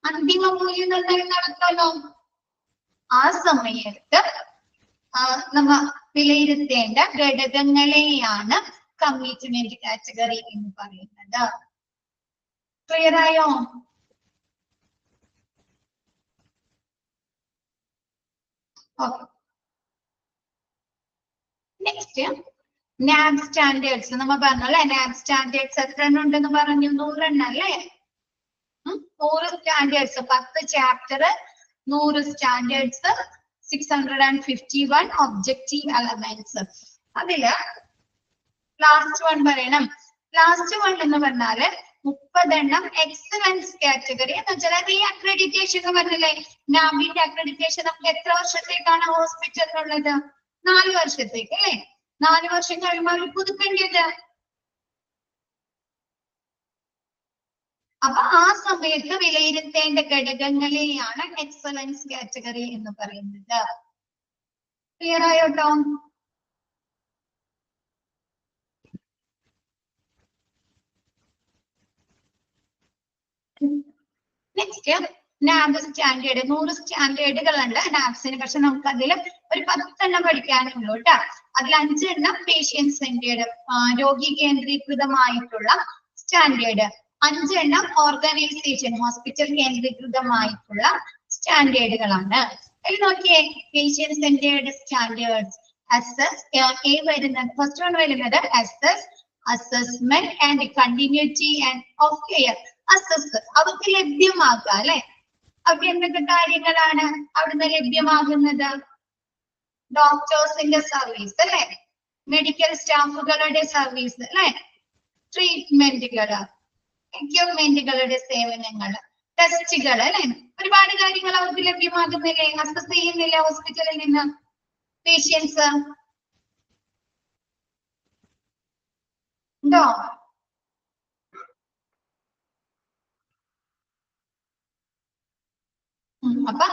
അന്തിമ മൂല്യനിർണയം നടത്തുമല്ലോ. ആ സമയത്ത് നമ്മ വിലയിരുത്തേണ്ട ഘടകങ്ങളെയാണ് കമ്മിറ്റ്മെന്റ് കാറ്റഗറി എന്ന് പറയുന്നത്. ക്ലിയർ ആയോ? ഓക്കെ. Next നാബ് standards. നമ്മ പറഞ്ഞല്ലേ, നാബ് സ്റ്റാൻഡേർഡ്സ് എത്ര എണ്ണം ഉണ്ടെന്ന് പറഞ്ഞു? 100 എണ്ണം അല്ലേ? 100 standards, 10 chapter, 100 standards, 651 objective elements. അതില് ലാസ്റ്റ് വൺ പറയണം. ലാസ്റ്റ് വൺ എന്ന് പറഞ്ഞാല് 30 എണ്ണം എക്സലൻസ് കാറ്റഗറി എന്ന് വെച്ചാൽ റീ അക്രഡിറ്റേഷൻ എന്ന് പറഞ്ഞില്ലേ. നാബിന്റെ അക്രഡിറ്റേഷൻ നമുക്ക് എത്ര വർഷത്തേക്കാണ് ഹോസ്പിറ്റലിനുള്ളത്? 4 വർഷത്തേക്ക് അല്ലെ? 4 വർഷം കഴിയുമ്പോൾ അവർ പുതുക്കേണ്ടത്. അപ്പൊ ആ സമയത്ത് വിലയിരുത്തേണ്ട ഘടകങ്ങളെയാണ് എക്സലൻസ് കാറ്റഗറി എന്ന് പറയുന്നത്. ക്ലിയർ ആയോട്ടോ? Next നാബ് standard. 100 സ്റ്റാൻഡേർഡുകളുണ്ട് നാബ്സിന്. പക്ഷെ നമുക്ക് അതിൽ ഒരു 10 എണ്ണം പഠിക്കാനുള്ളൂ കേട്ടോ. അതിൽ 5 എണ്ണം പേഷ്യന്റ് സെന്റേർഡ്, രോഗി കേന്ദ്രീകൃതമായിട്ടുള്ള സ്റ്റാൻഡേർഡ്. 5 എണ്ണം ഓർഗനൈസേഷൻ, ഹോസ്പിറ്റൽ കേന്ദ്രീകൃതമായിട്ടുള്ള സ്റ്റാൻഡേർഡുകളാണ്. അതിൽ നോക്കിയേ, പേഷ്യന്റ് സെന്റേർഡ് സ്റ്റാൻഡേർഡ്സ്. വരുന്നത് ഫസ്റ്റ് വൺ വരുന്നത് assessment and continuity and of care. Assess അവർക്ക് ലഭ്യമാക്കുക അല്ലെ? അവർക്ക് എന്തൊക്കെ കാര്യങ്ങളാണ് അവിടുന്ന് ലഭ്യമാകുന്നത്? ഡോക്ടേഴ്സിന്റെ സർവീസ് അല്ലെ, മെഡിക്കൽ സ്റ്റാഫുകളുടെ സർവീസ് അല്ലെ, ട്രീറ്റ്മെന്റുകള്, എക്യുപ്മെന്റുകളുടെ സേവനങ്ങൾ, ടെസ്റ്റുകൾ അല്ലെ, ഒരുപാട് കാര്യങ്ങൾ അവർക്ക് ലഭ്യമാകുന്നില്ലേ, അസസ് ചെയ്യുന്നില്ല ഹോസ്പിറ്റലിൽ നിന്ന് പേഷ്യൻസ് ഉണ്ടോ? അപ്പൊ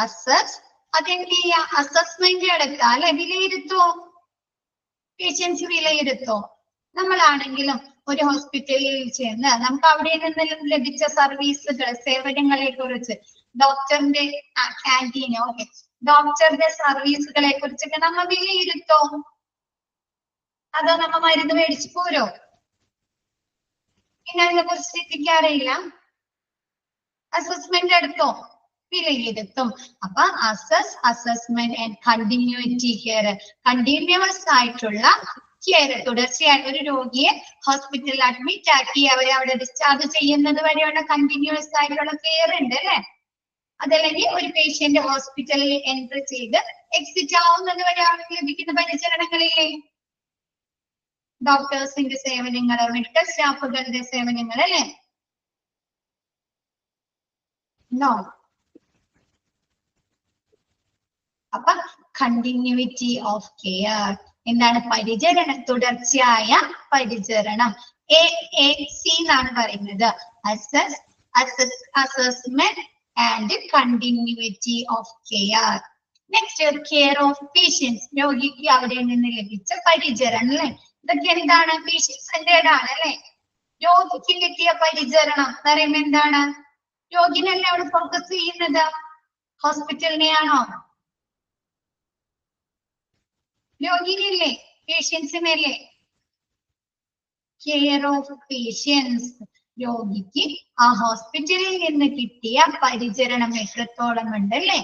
അസസ് അതെന്ത് ചെയ്യാ, അസസ്മെന്റ് എടുക്കുക അല്ലെ, വിലയിരുത്തോ, പേഷ്യൻസ് വിലയിരുത്തോ. നമ്മളാണെങ്കിലും ഒരു ഹോസ്പിറ്റലിൽ ചെന്ന് നമുക്ക് അവിടെ നിന്ന് ലഭിച്ച സർവീസുകൾ, സേവനങ്ങളെ കുറിച്ച്, ഡോക്ടറിന്റെ ക്യാൻറ്റീനോ ഓക്കെ, ഡോക്ടറുടെ സർവീസുകളെ കുറിച്ചൊക്കെ നമ്മൾ വിലയിരുത്തോ, അതോ നമ്മ മരുന്ന് മേടിച്ചു പോരോ? പിന്നെ അതിനെ കുറിച്ച് ചിന്തിക്കാറില്ല. അസസ്മെന്റ് എടുത്തോ, വിലയിരുത്തും. അപ്പൊ assess, assessment and continuity care, continuous ആയിട്ടുള്ള കെയർ, തുടർച്ചയായി ഒരു രോഗിയെ ഹോസ്പിറ്റലിൽ അഡ്മിറ്റ് ആക്കി അവരെ അവിടെ ഡിസ്ചാർജ് ചെയ്യുന്നത് വരെയുള്ള കണ്ടിന്യൂസ് ആയിട്ടുള്ള കെയർ ഉണ്ട് അല്ലെ. അതല്ലെങ്കിൽ ഒരു പേഷ്യന്റ് ഹോസ്പിറ്റലിൽ എൻട്രി ചെയ്ത് എക്സിറ്റ് ആവുന്നത് വരെ അവർക്ക് ലഭിക്കുന്ന പരിചരണങ്ങളില്ലേ, ഡോക്ടേഴ്സിന്റെ സേവനങ്ങൾ, മെഡിക്കൽ സ്റ്റാഫുകളുടെ സേവനങ്ങൾ അല്ലെ. അപ്പൊ കണ്ടിന്യൂറ്റി ഓഫ് കെയർ എന്താണ്? പരിചരണം, തുടർച്ചയായ പരിചരണം. AAC എന്നാണ് പറയുന്നത്, assess, assessment and continuity of care. Next care of patients, രോഗിക്ക് അവിടെ നിന്ന് ലഭിച്ച പരിചരണം അല്ലെ. ഇതൊക്കെ എന്താണ്? പേഷ്യന്റ് സെന്റേർഡ് ആണ് അല്ലെ. രോഗിക്ക് കിട്ടിയ പരിചരണം പറയുമ്പോ എന്താണ്? രോഗിനല്ലേ അവിടെ ഫോക്കസ് ചെയ്യുന്നത്, ഹോസ്പിറ്റലിനെയാണോ? രോഗിനല്ലേ, പേഷ്യൻസിനല്ലേ. കെയർ ഓഫ് പേഷ്യൻസ്, രോഗിക്ക് ആ ഹോസ്പിറ്റലിൽ നിന്ന് കിട്ടിയ പരിചരണം എത്രത്തോളം ഉണ്ടല്ലേ,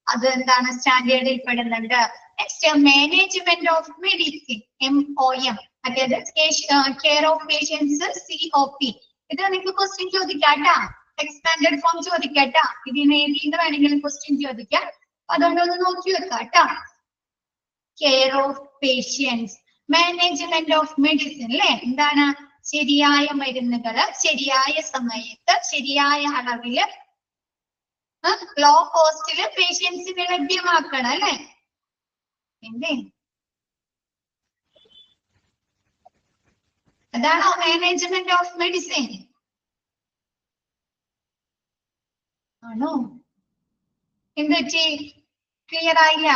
അത് എന്താണ്? സ്റ്റാൻഡേർഡിൽ പെടുന്നുണ്ട്. Next management of medicine, MOM, അതായത് കെയർ ഓഫ് പേഷ്യൻസ്, COP. ഇത് നിങ്ങൾക്ക് ക്വസ്റ്റ്യൻ ചോദിക്കാട്ടാ, എക്സ്പാൻഡഡ് ഫോം ചോദിക്കാട്ടാ, ഇതിന് ഏതിന്ന് വേണമെങ്കിലും ക്വസ്റ്റ്യൻ ചോദിക്കാം, അതുകൊണ്ട് ഒന്ന് നോക്കി വെക്കാട്ടാ. Care of patients, management of medicine അല്ലെ. എന്താണ്? ശരിയായ മരുന്നുകള് ശരിയായ സമയത്ത് ശരിയായ അളവില് ലോ കോസ്റ്റില് പേഷ്യൻസിന് ലഭ്യമാക്കണം അല്ലെ. എന്തേ അതാണോ മാനേജ്മെന്റ് ഓഫ് മെഡിസിൻ? ആണോ? എന്തുപറ്റി? ക്ലിയർ ആയില്ല?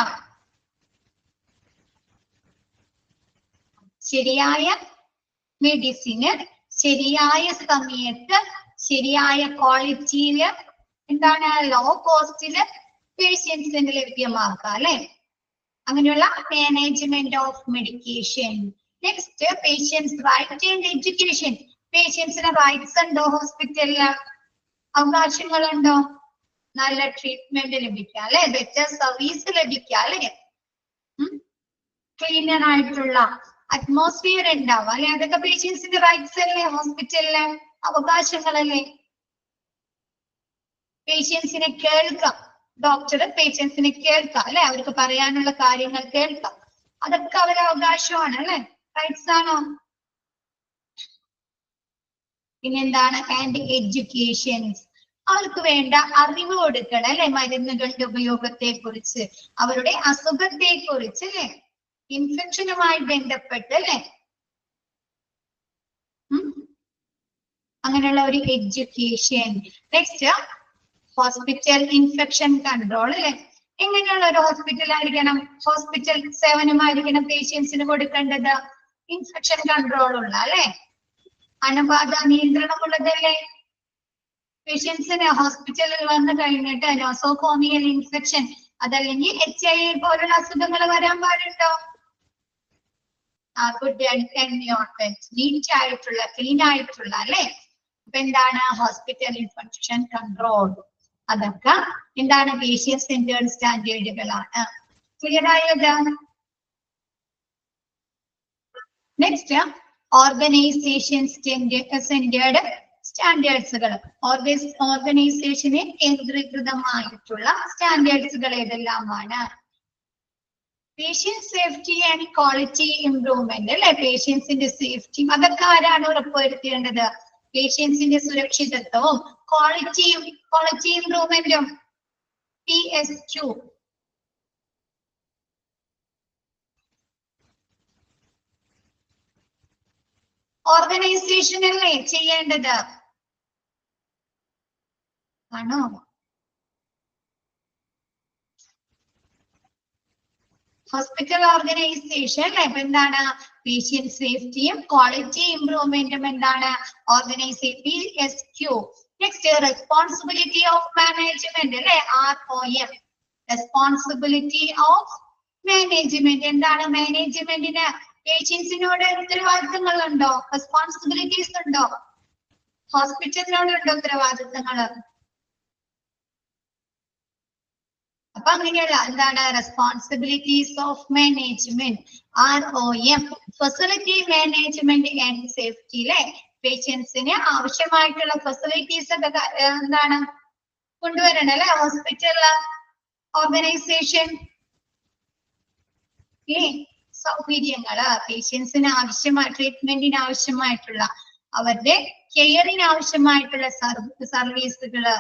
ശരിയായ മെഡിസിന് ശരിയായ സമയത്ത് ശരിയായ ക്വാളിറ്റിയില് എന്താണ്? ലോ കോസ്റ്റില് പേഷ്യൻസിന് ലഭ്യമാക്കുക അല്ലെ. അങ്ങനെയുള്ള management of medication. Next patients right and education. പേഷ്യൻസിന് റൈറ്റ്സ് ഉണ്ടോ ഹോസ്പിറ്റലില്? അവകാശങ്ങളുണ്ടോ? നല്ല ട്രീറ്റ്മെന്റ് ലഭിക്കുക അല്ലെ, ബെറ്റർ സർവീസ് ലഭിക്കുക അല്ലെ, ക്ലീനർ ആയിട്ടുള്ള അറ്റ്മോസ്ഫിയർ ഉണ്ടാവുക അല്ലെ. അതൊക്കെ പേഷ്യൻസിന്റെ റൈറ്റ്സ് അല്ലേ, ഹോസ്പിറ്റലിലെ അവകാശങ്ങളല്ലേ. പേഷ്യൻസിനെ കേൾക്കാം, ഡോക്ടർ പേഷ്യൻസിനെ കേൾക്കാം അല്ലെ, അവർക്ക് പറയാനുള്ള കാര്യങ്ങൾ കേൾക്കാം, അതൊക്കെ അവരുടെ അവകാശമാണ് അല്ലെ, റൈറ്റ്സ് ആണോ? പിന്നെന്താണ്? ആൻഡ് എഡ്യൂക്കേഷൻസ്, അവർക്ക് വേണ്ട അറിവ് കൊടുക്കണം അല്ലെ, മരുന്നുകളുടെ ഉപയോഗത്തെ കുറിച്ച്, അവരുടെ അസുഖത്തെ കുറിച്ച് അല്ലെ, ഇൻഫെക്ഷനുമായി ബന്ധപ്പെട്ട് അല്ലെ, അങ്ങനെയുള്ള ഒരു education. Next hospital infection control അല്ലെ. എങ്ങനെയുള്ള ഒരു ഹോസ്പിറ്റൽ ആയിരിക്കണം? ഹോസ്പിറ്റൽ സേവനമായിരിക്കണം പേഷ്യൻസിന് കൊടുക്കേണ്ടത് ഇൻഫെക്ഷൻ കൺട്രോൾ ഉള്ള അല്ലെ, അണുബാധ നിയന്ത്രണമുള്ളതല്ലേ. പേഷ്യൻസിന് ഹോസ്പിറ്റലിൽ വന്നു കഴിഞ്ഞിട്ട് നോസോകോമിയൽ ഇൻഫെക്ഷൻ അതല്ലെങ്കിൽ HIV പോലുള്ള അസുഖങ്ങൾ വരാൻ പാടുണ്ടോ? ഗുഡ് എൻവയോൺമെന്റ്, നീറ്റ് ആയിട്ടുള്ള ക്ലീൻ ആയിട്ടുള്ള അല്ലെ. അപ്പൊ എന്താണ്? ഹോസ്പിറ്റൽ ഇൻഫെക്ഷൻ കൺട്രോൾ, അതൊക്കെ എന്താണ്? പേഷ്യന്റ് സെന്റേർഡ് സ്റ്റാൻഡേർഡുകളാണ്. ക്ലിയർ ആയത്? നെക്സ്റ്റ് ഓർഗനൈസേഷൻ സെന്റേർഡ് സ്റ്റാൻഡേർഡ്സുകൾ. ഓർഗനൈസേഷന് കേന്ദ്രീകൃതമായിട്ടുള്ള സ്റ്റാൻഡേർഡ്സുകൾ ഏതെല്ലാമാണ്? Patient safety and quality improvement അല്ലെ, പേഷ്യൻസിന്റെ സേഫ്റ്റി അതൊക്കെ ആരാണ് ഉറപ്പുവരുത്തേണ്ടത്? പേഷ്യൻസിന്റെ സുരക്ഷിതത്വവും ക്വാളിറ്റി ഇംപ്രൂവ്മെന്റും PSQ. ഓർഗനൈസേഷൻ അല്ലേ ചെയ്യേണ്ടത്? ആണോ? ഹോസ്പിറ്റൽ ഓർഗനൈസേഷൻ അല്ലെ? അപ്പൊ എന്താണ്? പേഷ്യന്റ് സേഫ്റ്റിയും ക്വാളിറ്റി ഇംപ്രൂവ്മെന്റും എന്താണ്? Organisation PSQ. Next responsibility of management അല്ലെ? ROM. Responsibility of management. എന്താണ്? മാനേജ്മെന്റിന് പേഷ്യൻസിനോട് ഉത്തരവാദിത്തങ്ങൾ ഉണ്ടോ? റെസ്പോൺസിബിലിറ്റീസ് ഉണ്ടോ? ഹോസ്പിറ്റലിനോടുണ്ടോ ഉത്തരവാദിത്തങ്ങൾ? അപ്പൊ അങ്ങനെയുള്ള എന്താണ്? Responsibilities of management ROM. Facility management and safety അല്ലെ? പേഷ്യൻസിന് ആവശ്യമായിട്ടുള്ള ഫെസിലിറ്റീസ് ഒക്കെ എന്താണ് കൊണ്ടുവരണം അല്ലെ? ഹോസ്പിറ്റൽ ഓർഗനൈസേഷൻ സൗകര്യങ്ങള് പേഷ്യൻസിന് ആവശ്യമായ ട്രീറ്റ്മെന്റിന് ആവശ്യമായിട്ടുള്ള അവരുടെ കെയറിന് ആവശ്യമായിട്ടുള്ള സർവീസുകള്,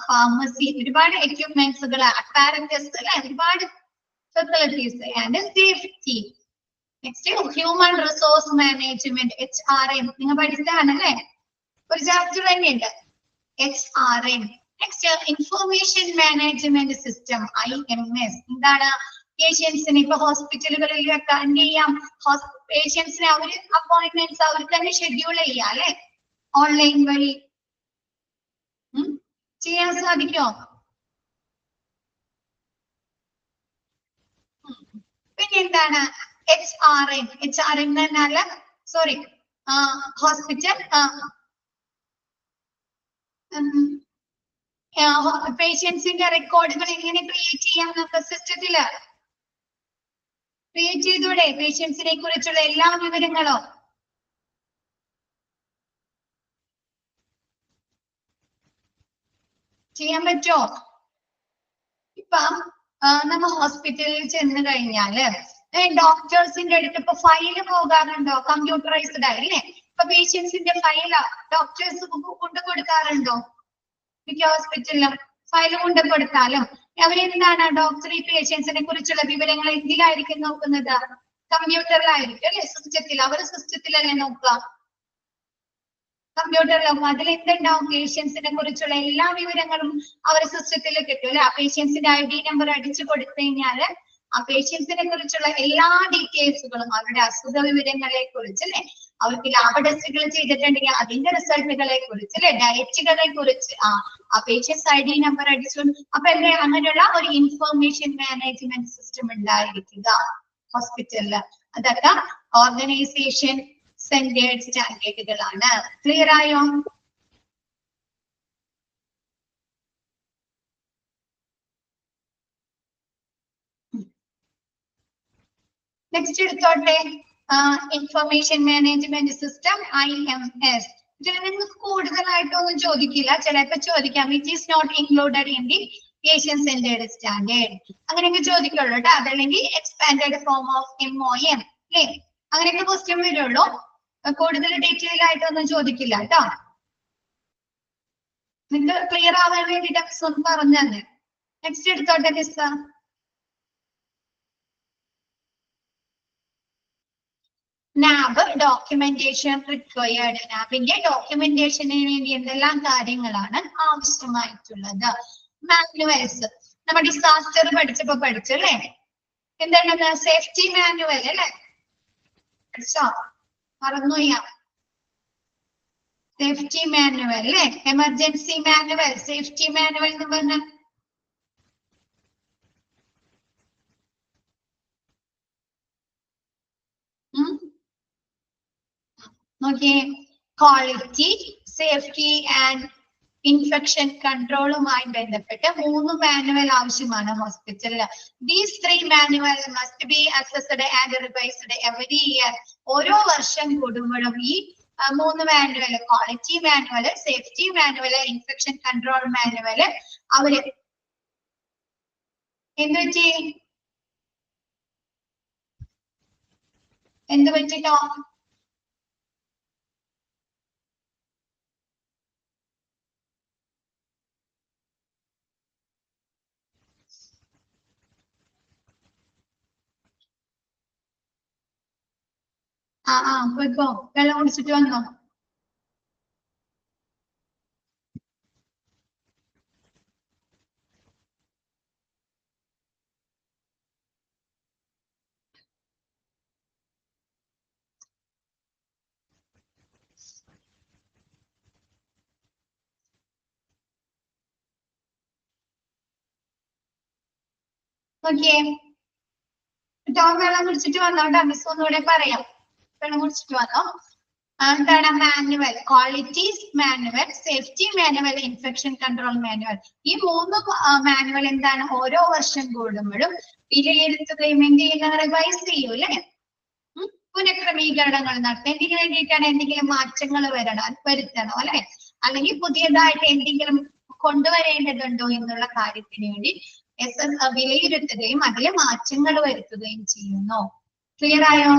ഫാർമസി, ഒരുപാട് എക്യുപ്മെന്റ്സുകള്, അപ്പാരറ്റസ് അല്ലെ? ഒരുപാട് facilities and safety. Next human resource management HRM. നിങ്ങൾ പഠിച്ചതാണ് അല്ലെ? ഒരു ചാപ്റ്റർ തന്നെയുണ്ട് HRM. Next information management system IMS. എന്താണ്? പേഷ്യൻസിന് ഇപ്പൊ ഹോസ്പിറ്റലുകളിൽ അറ്റൻഡ് ചെയ്യാം. പേഷ്യൻസിന് അവര് അപ്പോയിന്റ്മെന്റ്സ് അവർ തന്നെ ഷെഡ്യൂൾ ചെയ്യാം അല്ലെ? ഓൺലൈൻ വഴി ചെയ്യാൻ സാധിക്കോ? പിന്നെ എന്താണ്? HRM എന്ന് പറഞ്ഞാല് സോറി ഹോസ്പിറ്റൽ പേഷ്യൻസിന്റെ റെക്കോർഡുകൾ എങ്ങനെ ക്രിയേറ്റ് ചെയ്യാം? നമുക്ക് സിസ്റ്റത്തില് ക്രിയേറ്റ് ചെയ്തൂടെ? പേഷ്യൻസിനെ കുറിച്ചുള്ള എല്ലാ വിവരങ്ങളും ചെയ്യാൻ പറ്റോ? ഇപ്പൊ നമ്മ ഹോസ്പിറ്റലിൽ ചെന്ന് കഴിഞ്ഞാല് ഡോക്ടേഴ്സിന്റെ അടുത്ത് ഇപ്പൊ ഫയല് പോകാറുണ്ടോ? കമ്പ്യൂട്ടറൈസ്ഡ് ആയില്ലേ? ഇപ്പൊ പേഷ്യൻസിന്റെ ഫയല് ഡോക്ടേഴ്സ് കൊണ്ടു കൊടുക്കാറുണ്ടോ? മിക്ക ഹോസ്പിറ്റലിലും ഫയൽ കൊണ്ടു കൊടുത്താലും അവരെന്താണ്? ഡോക്ടർ ഈ പേഷ്യൻസിനെ കുറിച്ചുള്ള വിവരങ്ങൾ എന്തിലായിരിക്കും നോക്കുന്നത്? കമ്പ്യൂട്ടറിലായിരിക്കും അല്ലെ? സിസ്റ്റത്തിൽ. അവർ സിസ്റ്റത്തിലല്ലേ നോക്കുക? കമ്പ്യൂട്ടറിലും അതിലെന്തുണ്ടാവും? പേഷ്യൻസിനെ കുറിച്ചുള്ള എല്ലാ വിവരങ്ങളും അവർ സിസ്റ്റത്തിൽ കിട്ടും അല്ലെ? ആ പേഷ്യൻസിന്റെ ID നമ്പർ അടിച്ചു കൊടുത്തു കഴിഞ്ഞാല് ആ പേഷ്യൻസിനെ കുറിച്ചുള്ള എല്ലാ ഡീറ്റെയിൽസുകളും, അവരുടെ അസുഖ വിവരങ്ങളെ കുറിച്ച് അല്ലെ? അവർക്ക് ലാബ് ടെസ്റ്റുകൾ ചെയ്തിട്ടുണ്ടെങ്കിൽ അതിന്റെ റിസൾട്ടുകളെ കുറിച്ച് അല്ലെ? ഡയറ്റുകളെ കുറിച്ച് ആ പേഷ്യൻസ് ID നമ്പർ അടിച്ചു. അപ്പൊ അല്ലേ അങ്ങനെയുള്ള ഒരു ഇൻഫർമേഷൻ മാനേജ്മെന്റ് സിസ്റ്റം ഉണ്ടായിരിക്കുക ഹോസ്പിറ്റലില്. അതൊക്കെ ഓർഗനൈസേഷൻ സെന്റേഡ് സ്റ്റാൻഡേർഡുകളാണ്. ക്ലിയർ ആയോ? നെക്സ്റ്റ് എടുത്തോട്ടെ. Information management system IMS. ഇതിൽ നിങ്ങൾക്ക് കൂടുതലായിട്ടൊന്നും ചോദിക്കില്ല, ചിലപ്പോ ചോദിക്കാം it is not included in the patient centred standard അങ്ങനെയൊക്കെ ചോദിക്കുള്ളൂ കേട്ടോ. അതല്ലെങ്കിൽ എക്സ്പാൻഡഡ് ഫോം ഓഫ് MOM അല്ലേ? അങ്ങനെയൊക്കെ ക്വസ്റ്റ്യൻ വരുള്ളൂ. കൂടുതൽ ഡീറ്റെയിൽ ആയിട്ടൊന്നും ചോദിക്കില്ല കേട്ടോ. നിങ്ങൾക്ക് ക്ലിയർ ആവാൻ വേണ്ടിയിട്ട് ഒന്ന് പറഞ്ഞു തന്നെ. നെക്സ്റ്റ് എടുത്തോട്ടെ മിസ്. നാബ് documentation required. നാബിന്റെ ഡോക്യുമെന്റേഷന് വേണ്ടി എന്തെല്ലാം കാര്യങ്ങളാണ് ആവശ്യമായിട്ടുള്ളത്? മാനുവൽസ്. നമ്മൾ ഡിസാസ്റ്റർ പഠിച്ചപ്പോ പഠിച്ചു അല്ലേ? എന്താണ്? സേഫ്റ്റി മാനുവൽ അല്ലേ? പഠിച്ചോ? മറന്നുപോയാ? സേഫ്റ്റി മാനുവൽ അല്ലേ? എമർജൻസി മാനുവൽ, സേഫ്റ്റി മാനുവൽ എന്ന് പറഞ്ഞ നോക്കിയേ. ക്വാളിറ്റി, സേഫ്റ്റി ആൻഡ് ഇൻഫെക്ഷൻ കൺട്രോളുമായി ബന്ധപ്പെട്ട് 3 മാനുവൽ ആവശ്യമാണ് ഹോസ്പിറ്റലിൽ. These 3 manual must be assessed and revised every year. ഓരോ വർഷം കൂടുമ്പോഴും ഈ 3 manual, quality manual, safety manual, infection control manual അവര് എന്ത് പറ്റിട്ടോ? പോയിക്കോ, വെള്ളം കുടിച്ചിട്ട് വന്നോ. ഓക്കെ, വെള്ളം കുടിച്ചിട്ട് വന്നോട്ടോ. മിസ് ഒന്നുകൂടെ പറയാം. വെള്ളം കുടിച്ചിട്ട് വന്നോ. എന്താണ് manual, qualities manual, safety manual, infection control manual. ഈ 3 മാനുവൽ എന്താണ് ഓരോ വർഷം കൂടുമ്പോഴും വിലയിരുത്തുകയും എന്ത് ചെയ്യുന്ന റിവൈസ് ചെയ്യൂ അല്ലെ, പുനഃക്രമീകരണങ്ങൾ നടത്തും. എന്തിനു വേണ്ടിയിട്ടാണ്? എന്തെങ്കിലും മാറ്റങ്ങൾ വരുത്തണോ അല്ലെ, അല്ലെങ്കിൽ പുതിയതായിട്ട് എന്തെങ്കിലും കൊണ്ടുവരേണ്ടതുണ്ടോ എന്നുള്ള കാര്യത്തിന് വേണ്ടി വിലയിരുത്തുകയും അതിൽ മാറ്റങ്ങൾ വരുത്തുകയും ചെയ്യുന്നു. ക്ലിയർ ആയോ?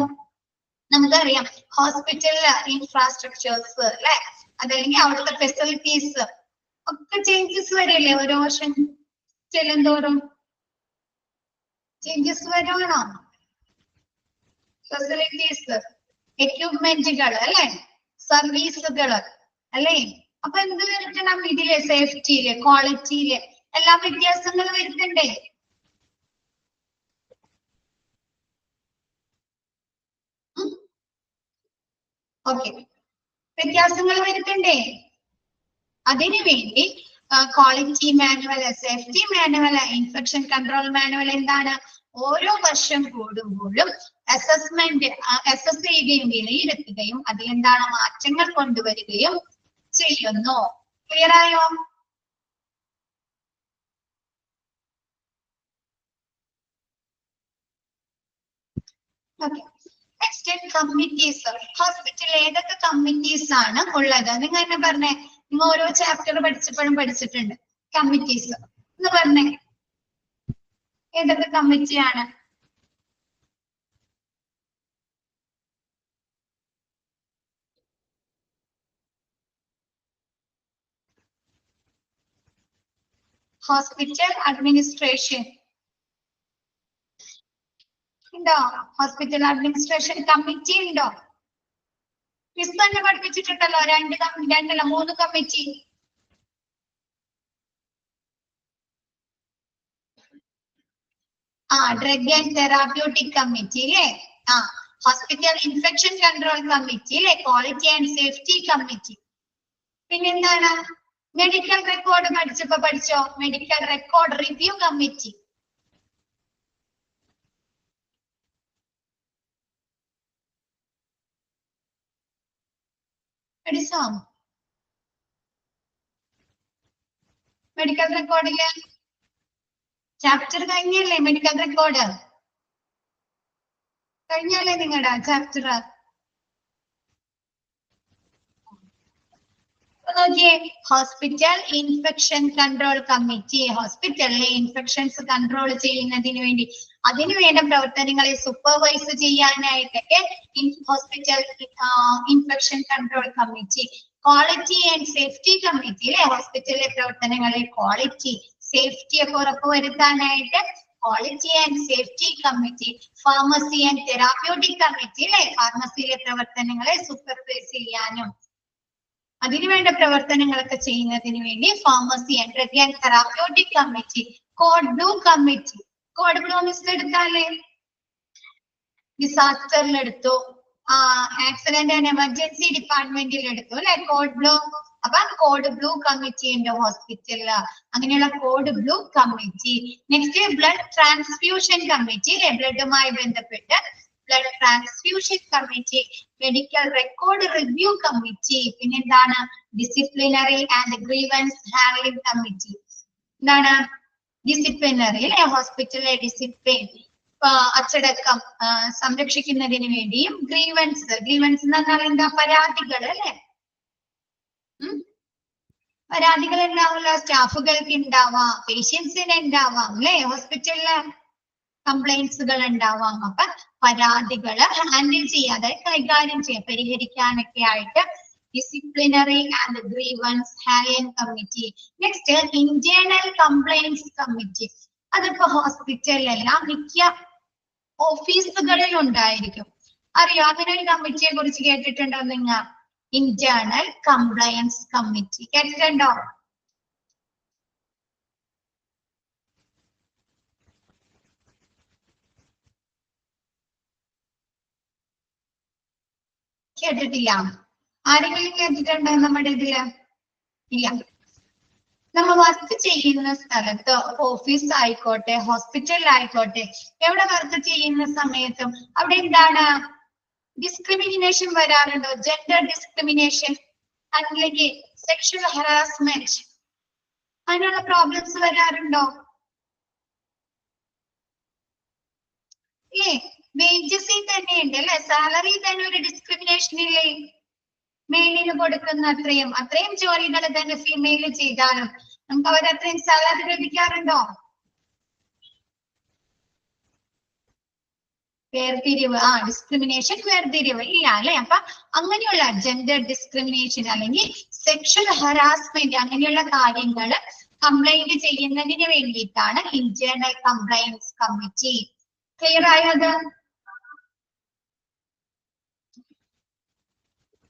നമുക്കറിയാം ഹോസ്പിറ്റൽ ഇൻഫ്രാസ്ട്രക്ചേഴ്സ് അല്ലെ, അതല്ലെങ്കിൽ അവിടുത്തെ ഫെസിലിറ്റീസ് ഒക്കെ ചേഞ്ചസ് വരില്ലേ ഓരോ വർഷം ചെല്ലുന്തോറും? ചേഞ്ചസ് വരുവാണോ? ഫെസിലിറ്റീസ്, എക്യുപ്മെന്റുകൾ അല്ലെ, സർവീസുകൾ അല്ലെ. അപ്പൊ എന്ത് വരുത്തണം? ഇതിലെ സേഫ്റ്റിയില്, ക്വാളിറ്റിയില് എല്ലാ വ്യത്യാസങ്ങൾ വരുത്തണ്ടേ? ഓക്കെ, വ്യത്യാസങ്ങൾ വരുത്തണ്ടേ? അതിനുവേണ്ടി quality manual, safety manual, infection control manual എന്താണ് ഓരോ വർഷം കൂടുമ്പോഴും അസസ് ചെയ്യുകയും വിലയിരുത്തുകയും അതിലെന്താണ് മാറ്റങ്ങൾ കൊണ്ടുവരികയും ചെയ്യുന്നു. ക്ലിയർ ആയോ? Okay, next committees. ഹോസ്പിറ്റലിൽ ഏതൊക്കെ കമ്മിറ്റീസ് ആണ് ഉള്ളത്? നിങ്ങൾ തന്നെ പറഞ്ഞേ. നിങ്ങൾ ഓരോ ചാപ്റ്റർ പഠിച്ചപ്പോഴും പഠിച്ചിട്ടുണ്ട്. കമ്മിറ്റീസ് എന്ന് പറഞ്ഞേ, ഏതൊക്കെ കമ്മിറ്റിയാണ്? ഹോസ്പിറ്റൽ അഡ്മിനിസ്ട്രേഷൻ ഉണ്ടോ? ഹോസ്പിറ്റൽ അഡ്മിനിസ്ട്രേഷൻ കമ്മിറ്റി ഉണ്ടോ? മിസ് തന്നെ പഠിപ്പിച്ചിട്ടുണ്ടല്ലോ. 3 committee. Drug and therapeutic committee അല്ലേ, ഹോസ്പിറ്റൽ ഇൻഫെക്ഷൻ കൺട്രോൾ കമ്മിറ്റി അല്ലെ, ക്വാളിറ്റി ആൻഡ് സേഫ്റ്റി കമ്മിറ്റി. പിന്നെന്താണ്? മെഡിക്കൽ റെക്കോർഡ് പഠിച്ചോ? Medical record review committee. പഠിച്ചോ? മെഡിക്കൽ റെക്കോർഡില് ചാപ്റ്റർ കഴിഞ്ഞല്ലേ? മെഡിക്കൽ റെക്കോർഡ് കഴിഞ്ഞല്ലേ നിങ്ങളുടെ ചാപ്റ്റർ? നോക്കിയേ, ഹോസ്പിറ്റൽ ഇൻഫെക്ഷൻ കൺട്രോൾ കമ്മിറ്റി ഹോസ്പിറ്റലിലെ ഇൻഫെക്ഷൻസ് കൺട്രോൾ ചെയ്യുന്നതിന് വേണ്ടി അതിനുവേണ്ട പ്രവർത്തനങ്ങളെ സൂപ്പർവൈസ് ചെയ്യാനായിട്ടൊക്കെ hospital infection control committee. Quality and safety committee അല്ലെ, ഹോസ്പിറ്റലിലെ പ്രവർത്തനങ്ങളെ ക്വാളിറ്റി സേഫ്റ്റി ഒക്കെ ഉറപ്പുവരുത്താനായിട്ട് quality and safety committee. Pharmacy and therapeutic committee അല്ലെ, ഫാർമസിയിലെ പ്രവർത്തനങ്ങളെ സൂപ്പർവൈസ് ചെയ്യാനും അതിനുവേണ്ട പ്രവർത്തനങ്ങളൊക്കെ ചെയ്യുന്നതിന് വേണ്ടി pharmacy and drug and therapeutic committee. Code blue committee. Code blue miss എടുത്താലേ ഡിസാസ്റ്ററിൽ എടുത്തു, ആക്സിഡന്റ് ആൻഡ് എമർജൻസി ഡിപ്പാർട്ട്മെന്റിൽ എടുത്തു അല്ലെ കോഡ് ബ്ലൂ. അപ്പൊ കോഡ് ബ്ലൂ കമ്മിറ്റി ഉണ്ട് ഹോസ്പിറ്റലില്. അങ്ങനെയുള്ള code blue committee. Next blood transfusion committee അല്ലെ, ബ്ലഡുമായി ബന്ധപ്പെട്ട് blood transfusion committee. Medical record review committee. പിന്നെന്താണ്? Disciplinary and grievance handling committee. എന്താണ്? ഡിസിപ്ലിനറി അല്ലെ, ഹോസ്പിറ്റലിലെ ഡിസിപ്ലിൻ അച്ചടക്കം സംരക്ഷിക്കുന്നതിന് വേണ്ടിയും ഗ്രീവൻസ് എന്ന് പറഞ്ഞാൽ എന്താ? പരാതികൾ അല്ലെ. പരാതികൾ ഉണ്ടാവില്ല, സ്റ്റാഫുകൾക്ക് ഉണ്ടാവാം, പേഷ്യൻസിന് ഉണ്ടാവാം അല്ലെ, ഹോസ്പിറ്റലിലെ കംപ്ലൈന്റ്സുകൾ ഉണ്ടാവാം. അപ്പൊ പരാതികള് ഹാൻഡിൽ ചെയ്യാതെ കൈകാര്യം ചെയ്യാം, പരിഹരിക്കാനൊക്കെ ആയിട്ട് disciplinary and grievance handling committee. Next internal complaints committee. അതിപ്പോ ഹോസ്പിറ്റലിലെല്ലാം മിക്ക ഓഫീസുകളിൽ ഉണ്ടായിരിക്കും. അറിയോ? അങ്ങനെ ഒരു കമ്മിറ്റിയെ കുറിച്ച് കേട്ടിട്ടുണ്ടോ നിങ്ങൾ? ഇന്റേണൽ കംപ്ലയൻസ് കമ്മിറ്റി കേട്ടിട്ടുണ്ടോ? കേട്ടിട്ടില്ല? ആരെങ്കിലും കേട്ടിട്ടുണ്ടോ നമ്മുടെ ഇതില്? ഇല്ല. നമ്മൾ വർക്ക് ചെയ്യുന്ന സ്ഥലത്ത്, ഓഫീസ് ആയിക്കോട്ടെ, ഹോസ്പിറ്റലിലായിക്കോട്ടെ, എവിടെ വർക്ക് ചെയ്യുന്ന സമയത്തും അവിടെ എന്താണ് ഡിസ്ക്രിമിനേഷൻ വരാറുണ്ടോ? ജെൻഡർ ഡിസ്ക്രിമിനേഷൻ അല്ലെങ്കിൽ സെക്ഷൽ ഹറാസ്മെന്റ്, അതിനുള്ള പ്രോബ്ലംസ് വരാറുണ്ടോ? ഇല്ലേ? വേജസിൽ തന്നെ ഉണ്ട് അല്ലെ? സാലറി തന്നെ ഒരു ഡിസ്ക്രിമിനേഷൻ ഇല്ലേ? മെയിലിന് കൊടുക്കുന്ന അത്രയും ജോലികൾ തന്നെ ഫീമെയിൽ ചെയ്താലും നമുക്ക് അവരത്രയും സാലറി ലഭിക്കാറുണ്ടോ? വേർതിരിവ്, ഡിസ്ക്രിമിനേഷൻ, വേർതിരിവ് ഇല്ല അല്ലെ? അപ്പൊ അങ്ങനെയുള്ള ജെൻഡർ ഡിസ്ക്രിമിനേഷൻ അല്ലെങ്കിൽ സെക്ഷൽ ഹറാസ്മെന്റ് അങ്ങനെയുള്ള കാര്യങ്ങൾ കംപ്ലൈന്റ് ചെയ്യുന്നതിന് വേണ്ടിയിട്ടാണ് ഇന്റേണൽ കംപ്ലയൻസ് കമ്മിറ്റി. ക്ലിയർ ആയത്?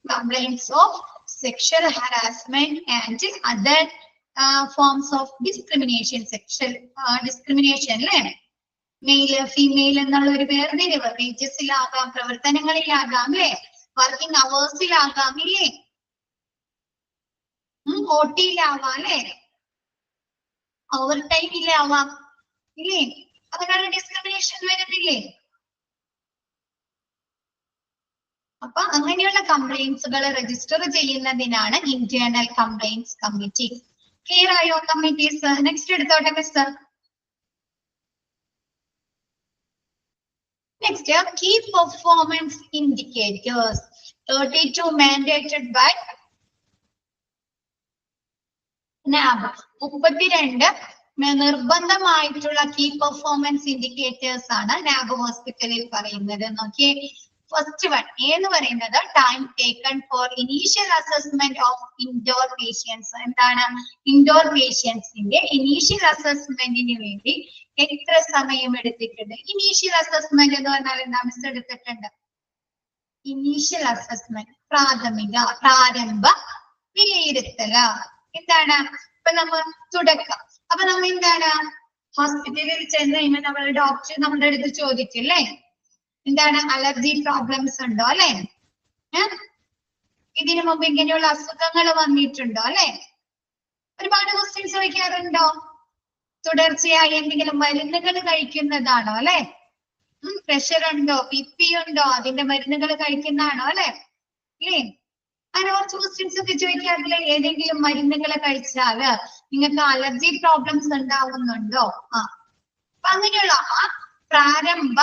Complaints of sexual harassment and other forms of discrimination. Sexual discrimination അല്ലേ? മെയിൽ ഫീമെയിൽ എന്നുള്ള ഒരു വേർതിരിവ് വേജസിലാകാം, പ്രവർത്തനങ്ങളിലാകാം അല്ലേ? വർക്കിംഗ് അവേഴ്സിലാകാം ഇല്ലേ? OT-യിലാവാം അല്ലേ? ഓവർ ടൈമിലാവാം ഇല്ലേ? അങ്ങനെയുള്ള ഡിസ്ക്രിമിനേഷൻ വരുന്നില്ലേ? അപ്പൊ അങ്ങനെയുള്ള കംപ്ലൈന്റ്സുകൾ രജിസ്റ്റർ ചെയ്യുന്നതിനാണ് ഇന്റേണൽ കംപ്ലൈന്റ്സ് കമ്മിറ്റി. ക്ലിയർ ആയോ കമ്മിറ്റീസ്? നെക്സ്റ്റ് എടുത്തോട്ടെ mister. Next, key performance indicators 32 mandated by NAB. 32 നിർബന്ധമായിട്ടുള്ള കീ പെർഫോമൻസ് ഇൻഡിക്കേറ്റേഴ്സ് ആണ് നാബ് ഹോസ്പിറ്റലിൽ പറയുന്നത്. നോക്കിയേ, ഫസ്റ്റ് വൺ എന്ന് പറയുന്നത് time taken for initial assessment of indoor patients. എന്താണ്? ഇൻഡോർ പേഷ്യൻസിന്റെ ഇനീഷ്യൽ അസസ്മെന്റിന് വേണ്ടി എത്ര സമയം എടുത്തിട്ടുണ്ട്? ഇനീഷ്യൽ അസസ്മെന്റ് എന്ന് പറഞ്ഞാൽ എന്താ മിസ് എടുത്തിട്ടുണ്ട്? ഇനീഷ്യൽ അസസ്മെന്റ് പ്രാരംഭ വിലയിരുത്തല്. എന്താണ്? ഇപ്പൊ നമ്മൾ തുടക്കം. അപ്പൊ നമ്മൾ എന്താണ് ഹോസ്പിറ്റലിൽ ചെന്ന് കഴിയുമ്പോൾ നമ്മുടെ ഡോക്ടർ നമ്മുടെ അടുത്ത് ചോദിക്കില്ലേ, എന്താണ് അലർജി പ്രോബ്ലംസ് ഉണ്ടോ അല്ലെ? ഇതിനു മുമ്പ് ഇങ്ങനെയുള്ള അസുഖങ്ങൾ വന്നിട്ടുണ്ടോ അല്ലെ? ഒരുപാട് ക്വസ്റ്റ്യൻസ് ചോദിക്കാറുണ്ടോ? തുടർച്ചയായി എന്തെങ്കിലും മരുന്നുകൾ കഴിക്കുന്നതാണോ അല്ലെ? പ്രഷർ ഉണ്ടോ, BP ഉണ്ടോ, അതിന്റെ മരുന്നുകൾ കഴിക്കുന്നതാണോ അല്ലെ? ഇല്ലേ? അങ്ങനെ കുറച്ച് ക്വസ്റ്റ്യൻസ് ഒക്കെ ചോദിക്കാറില്ലേ? ഏതെങ്കിലും മരുന്നുകൾ കഴിച്ചാല് നിങ്ങൾക്ക് അലർജി പ്രോബ്ലംസ് ഉണ്ടാവുന്നുണ്ടോ? അപ്പൊ അങ്ങനെയുള്ള പ്രാരംഭ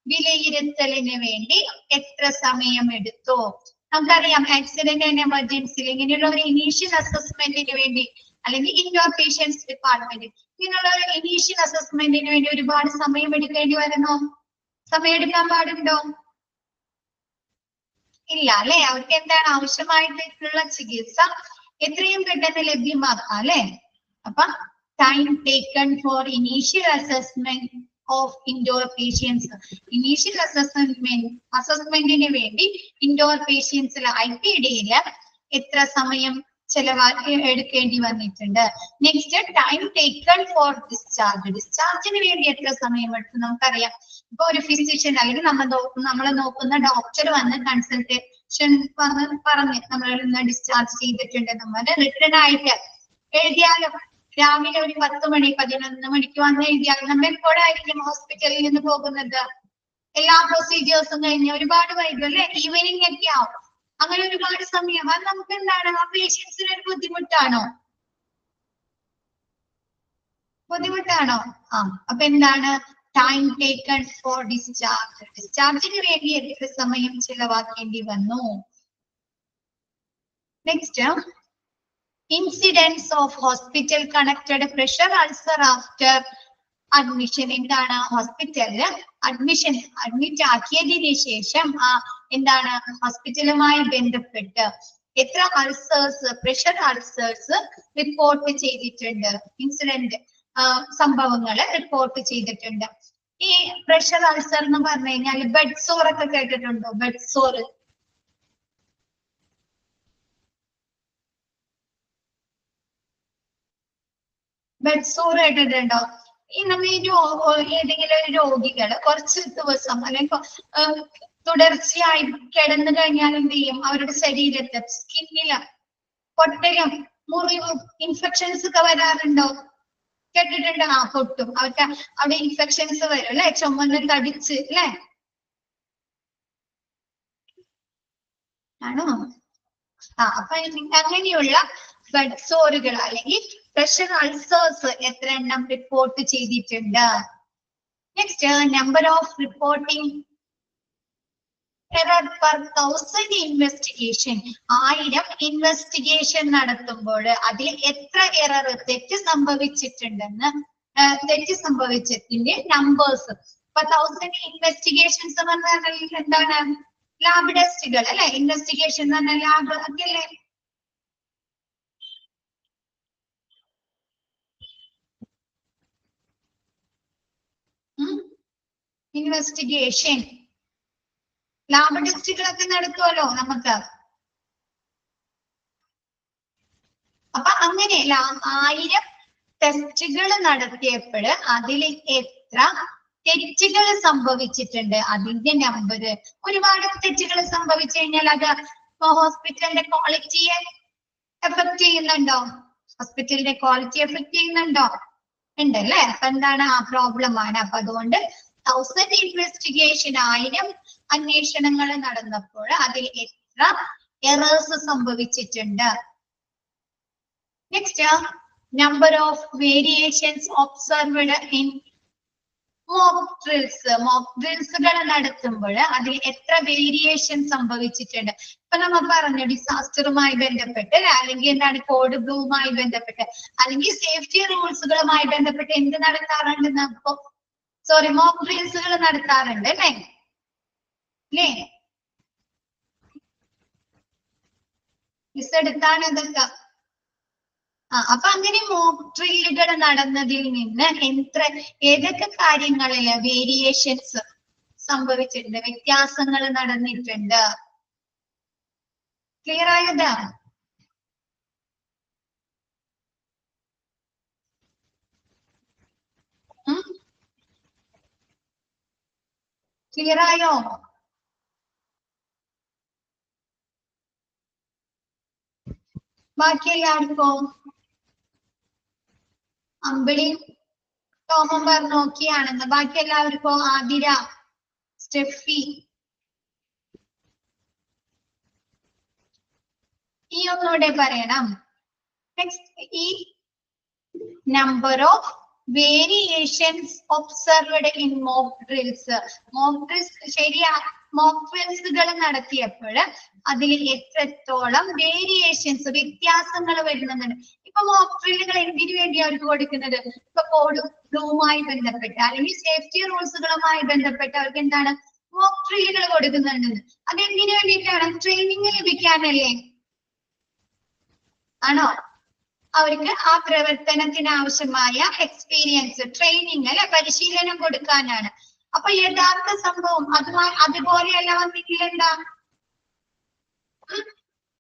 വിലയിരുത്തലിന് വേണ്ടി എത്ര സമയം എടുത്തു? നമുക്കറിയാം ആക്സിഡന്റ് ആൻഡ് എമർജൻസി ഇങ്ങനെയുള്ള ഒരു ഇനീഷ്യൽ അസസ്മെന്റിന് വേണ്ടി, അല്ലെങ്കിൽ ഇൻഡോർ പേഷ്യൻസ് ഡിപ്പാർട്ട്മെന്റ് ഇങ്ങനെയുള്ള ഒരു ഇനീഷ്യൽ അസസ്മെന്റിന് വേണ്ടി ഒരുപാട് സമയം എടുക്കേണ്ടി വരുന്നു. സമയം എടുക്കാൻ പാടുണ്ടോ? ഇല്ല അല്ലെ? അവർക്ക് എന്താണ് ആവശ്യമായിട്ടുള്ള ചികിത്സ എത്രയും പെട്ടെന്ന് ലഭ്യമാക്കാം അല്ലെ? അപ്പൊ time taken for initial assessment of indoor patients. Initial അസസ്മെന്റിന് വേണ്ടി ഇൻഡോർ പേഷ്യൻസിൽ IPD-യില് എത്ര സമയം എടുക്കേണ്ടി വന്നിട്ടുണ്ട്? Next, time taken for discharge. ഡിസ്ചാർജിന് വേണ്ടി എത്ര സമയം എടുത്തു? നമുക്കറിയാം, ഇപ്പൊ ഒരു ഫിസിഷ്യൻ അല്ലെങ്കിൽ നമ്മളെ നോക്കുന്ന ഡോക്ടർ വന്ന് കൺസൾട്ടേഷൻ പറഞ്ഞ് നമ്മൾ ഡിസ്ചാർജ് ചെയ്തിട്ടുണ്ട് നമ്മൾ റിട്ടേൺ ആയിട്ട് എഴുതിയാലും രാവിലെ ഒരു 10 മണി 11 മണിക്ക് വന്ന് എഴുതിയാൽ നമ്മൾ എപ്പോഴായിരിക്കും ഹോസ്പിറ്റലിൽ നിന്ന് പോകുന്നത്? എല്ലാ പ്രൊസീജിയേഴ്സും കഴിഞ്ഞ് ഒരുപാട് വൈകും അല്ലെ? ഈവനിങ് ഒക്കെ ആവും. അങ്ങനെ ഒരുപാട് സമയം. അത് നമുക്ക് എന്താണ്, ആ പേഷ്യൻസിന് ഒരു ബുദ്ധിമുട്ടാണോ? ബുദ്ധിമുട്ടാണോ? അപ്പൊ എന്താണ് ടൈം ടേക്കൺ ഫോർ ഡിസ്ചാർജ്? ഡിസ്ചാർജിന് വേണ്ടി എത്ര സമയം ചിലവാക്കേണ്ടി വന്നു? Next, incidents of hospital connected pressure ulcer after admission. എന്താണ്? ഹോസ്പിറ്റലില് അഡ്മിറ്റ് ആക്കിയതിന് ശേഷം എന്താണ് ഹോസ്പിറ്റലുമായി ബന്ധപ്പെട്ട് എത്ര അൾസേഴ്സ്, പ്രഷർ അൾസേഴ്സ് റിപ്പോർട്ട് ചെയ്തിട്ടുണ്ട്? ഇൻസിഡന്റ് സംഭവങ്ങൾ റിപ്പോർട്ട് ചെയ്തിട്ടുണ്ട്. ഈ പ്രഷർ അൾസർ എന്ന് പറഞ്ഞു കഴിഞ്ഞാൽ ബെഡ് സോർ ഒക്കെ കേട്ടിട്ടുണ്ടോ? ബെഡ് സോർ. ബെഡ് സോർ കേട്ടിട്ടുണ്ടോ? ഈ നമ്മൾ ഏതെങ്കിലും ഒരു രോഗികള് കുറച്ച് ദിവസം അല്ലെങ്കിൽ തുടർച്ചയായി കിടന്നു കഴിഞ്ഞാൽ എന്ത് ചെയ്യും? അവരുടെ ശരീരത്തെ സ്കിന്നില് പൊട്ടലും മുറിവും ഇൻഫെക്ഷൻസ് ഒക്കെ വരാറുണ്ടോ? കേട്ടിട്ടുണ്ടോ? ആ, പൊട്ടും. അവർക്ക് അവിടെ ഇൻഫെക്ഷൻസ് വരും അല്ലെ? ചുമന്ന് തടിച്ച് അല്ലെ? ആണോ? അപ്പൊ അങ്ങനെയുള്ള ബെഡ് സോറുകൾ അല്ലെങ്കിൽ പ്രഷർ അൾസേഴ്സ് എത്ര എണ്ണം റിപ്പോർട്ട് ചെയ്തിട്ടുണ്ട്? Next, number of reporting error per 1000 investigation. 1000 investigation നടത്തുമ്പോൾ അതിൽ എത്ര എറർ തെറ്റ് സംഭവിച്ചിട്ടുണ്ടെന്ന്, തെറ്റ് സംഭവിച്ചതിന്റെ നമ്പേഴ്സ്. ഇപ്പൊ 1000 ഇൻവെസ്റ്റിഗേഷൻസ് എന്ന് പറഞ്ഞാൽ എന്താണ്? ലാബ് ടെസ്റ്റുകൾ അല്ലെ? ഇൻവെസ്റ്റിഗേഷൻ എന്ന് പറഞ്ഞാൽ ലാബ് ഒക്കെ അല്ലേ? ഇൻവെസ്റ്റിഗേഷൻ ലാബ് ടെസ്റ്റുകളൊക്കെ നടത്തുമല്ലോ നമുക്ക്. അപ്പൊ അങ്ങനെ 1000 ടെസ്റ്റുകൾ നടത്തിയപ്പോൾ അതിൽ എത്ര തെറ്റുകൾ സംഭവിച്ചിട്ടുണ്ട് അതിന്റെ നമ്പർ. ഒരുപാട് തെറ്റുകൾ സംഭവിച്ചു കഴിഞ്ഞാൽ അത് ഹോസ്പിറ്റലിന്റെ ക്വാളിറ്റിയെ എഫക്ട് ചെയ്യുന്നുണ്ടോ? ഹോസ്പിറ്റലിന്റെ ക്വാളിറ്റി എഫക്ട് ചെയ്യുന്നുണ്ടോ? ഉണ്ടല്ലേ? അപ്പൊ എന്താണ്? ആ പ്രോബ്ലം ആണ്. അപ്പൊ അതുകൊണ്ട് 1000 ഇൻവെസ്റ്റിഗേഷൻ 1000 അന്വേഷണങ്ങൾ നടന്നപ്പോൾ അതിൽ എത്ര എറേഴ്സ് സംഭവിച്ചിട്ടുണ്ട്? Next, number of variations observed in mock drills. Mock ഡ്രിൽസുകൾ നടത്തുമ്പോൾ അതിൽ എത്ര വേരിയേഷൻ സംഭവിച്ചിട്ടുണ്ട്? ഇപ്പൊ നമ്മൾ പറഞ്ഞു ഡിസാസ്റ്ററുമായി ബന്ധപ്പെട്ട് അല്ലെങ്കിൽ എന്താണ് കോഡ് ബ്ലൂവുമായി ബന്ധപ്പെട്ട് അല്ലെങ്കിൽ സേഫ്റ്റി റൂൾസുകളുമായി ബന്ധപ്പെട്ട് എന്ത് നടത്താറുണ്ട്? നമുക്ക് മോക്ക് ഡ്രിൽസുകൾ നടത്താറുണ്ട് അല്ലേ? മിസ് എടുത്താണ് ഇതൊക്കെ. അപ്പൊ അങ്ങനെ മോക്ക് ഡ്രില്ലുകൾ നടന്നതിൽ നിന്ന് ഏതൊക്കെ കാര്യങ്ങളില് വേരിയേഷൻസ് സംഭവിച്ചിട്ടുണ്ട്, വ്യത്യാസങ്ങൾ നടന്നിട്ടുണ്ട്? ക്ലിയർ ആയത്? ക്ലിയർ ആയോ? ബാക്കി എല്ലാവർക്കും? അമ്പിളി ടോമും പറഞ്ഞു നോക്കിയാണെന്ന്. ബാക്കി എല്ലാവർക്കും? ആതിര, സ്റ്റെഫി, ഈ ഒന്നുകൂടെ പറയണം. നെക്സ്റ്റ്, ഈ number of variations observed in mock drills. Mock drills mock ഡ്രിൽസുകൾ നടത്തിയപ്പോൾ അതിൽ എത്രത്തോളം വേരിയേഷൻസ് വ്യത്യാസങ്ങൾ വരുന്നുണ്ട്? ഇപ്പൊ മോക്ക് ഡ്രില്ലുകൾ എന്തിനു വേണ്ടി അവർക്ക് കൊടുക്കുന്നത്? ഇപ്പൊ കോഡ് ബ്ലൂവുമായി ബന്ധപ്പെട്ട് അല്ലെങ്കിൽ സേഫ്റ്റി റൂൾസുകളുമായി ബന്ധപ്പെട്ട് അവർക്ക് എന്താണ് മോക്ക് ഡ്രില്ലുകൾ കൊടുക്കുന്നുണ്ട്? അതെന്തിനു വേണ്ടിയിട്ടാണ്? ട്രെയിനിങ് ലഭിക്കാനല്ലേ? ആണോ? അവർക്ക് ആ പ്രവർത്തനത്തിന് ആവശ്യമായ എക്സ്പീരിയൻസ്, ട്രെയിനിങ് അല്ലെ, പരിശീലനം കൊടുക്കാനാണ്. അപ്പൊ യഥാർത്ഥ സംഭവം അതുപോലെയല്ല വന്നെങ്കിൽ എന്താ?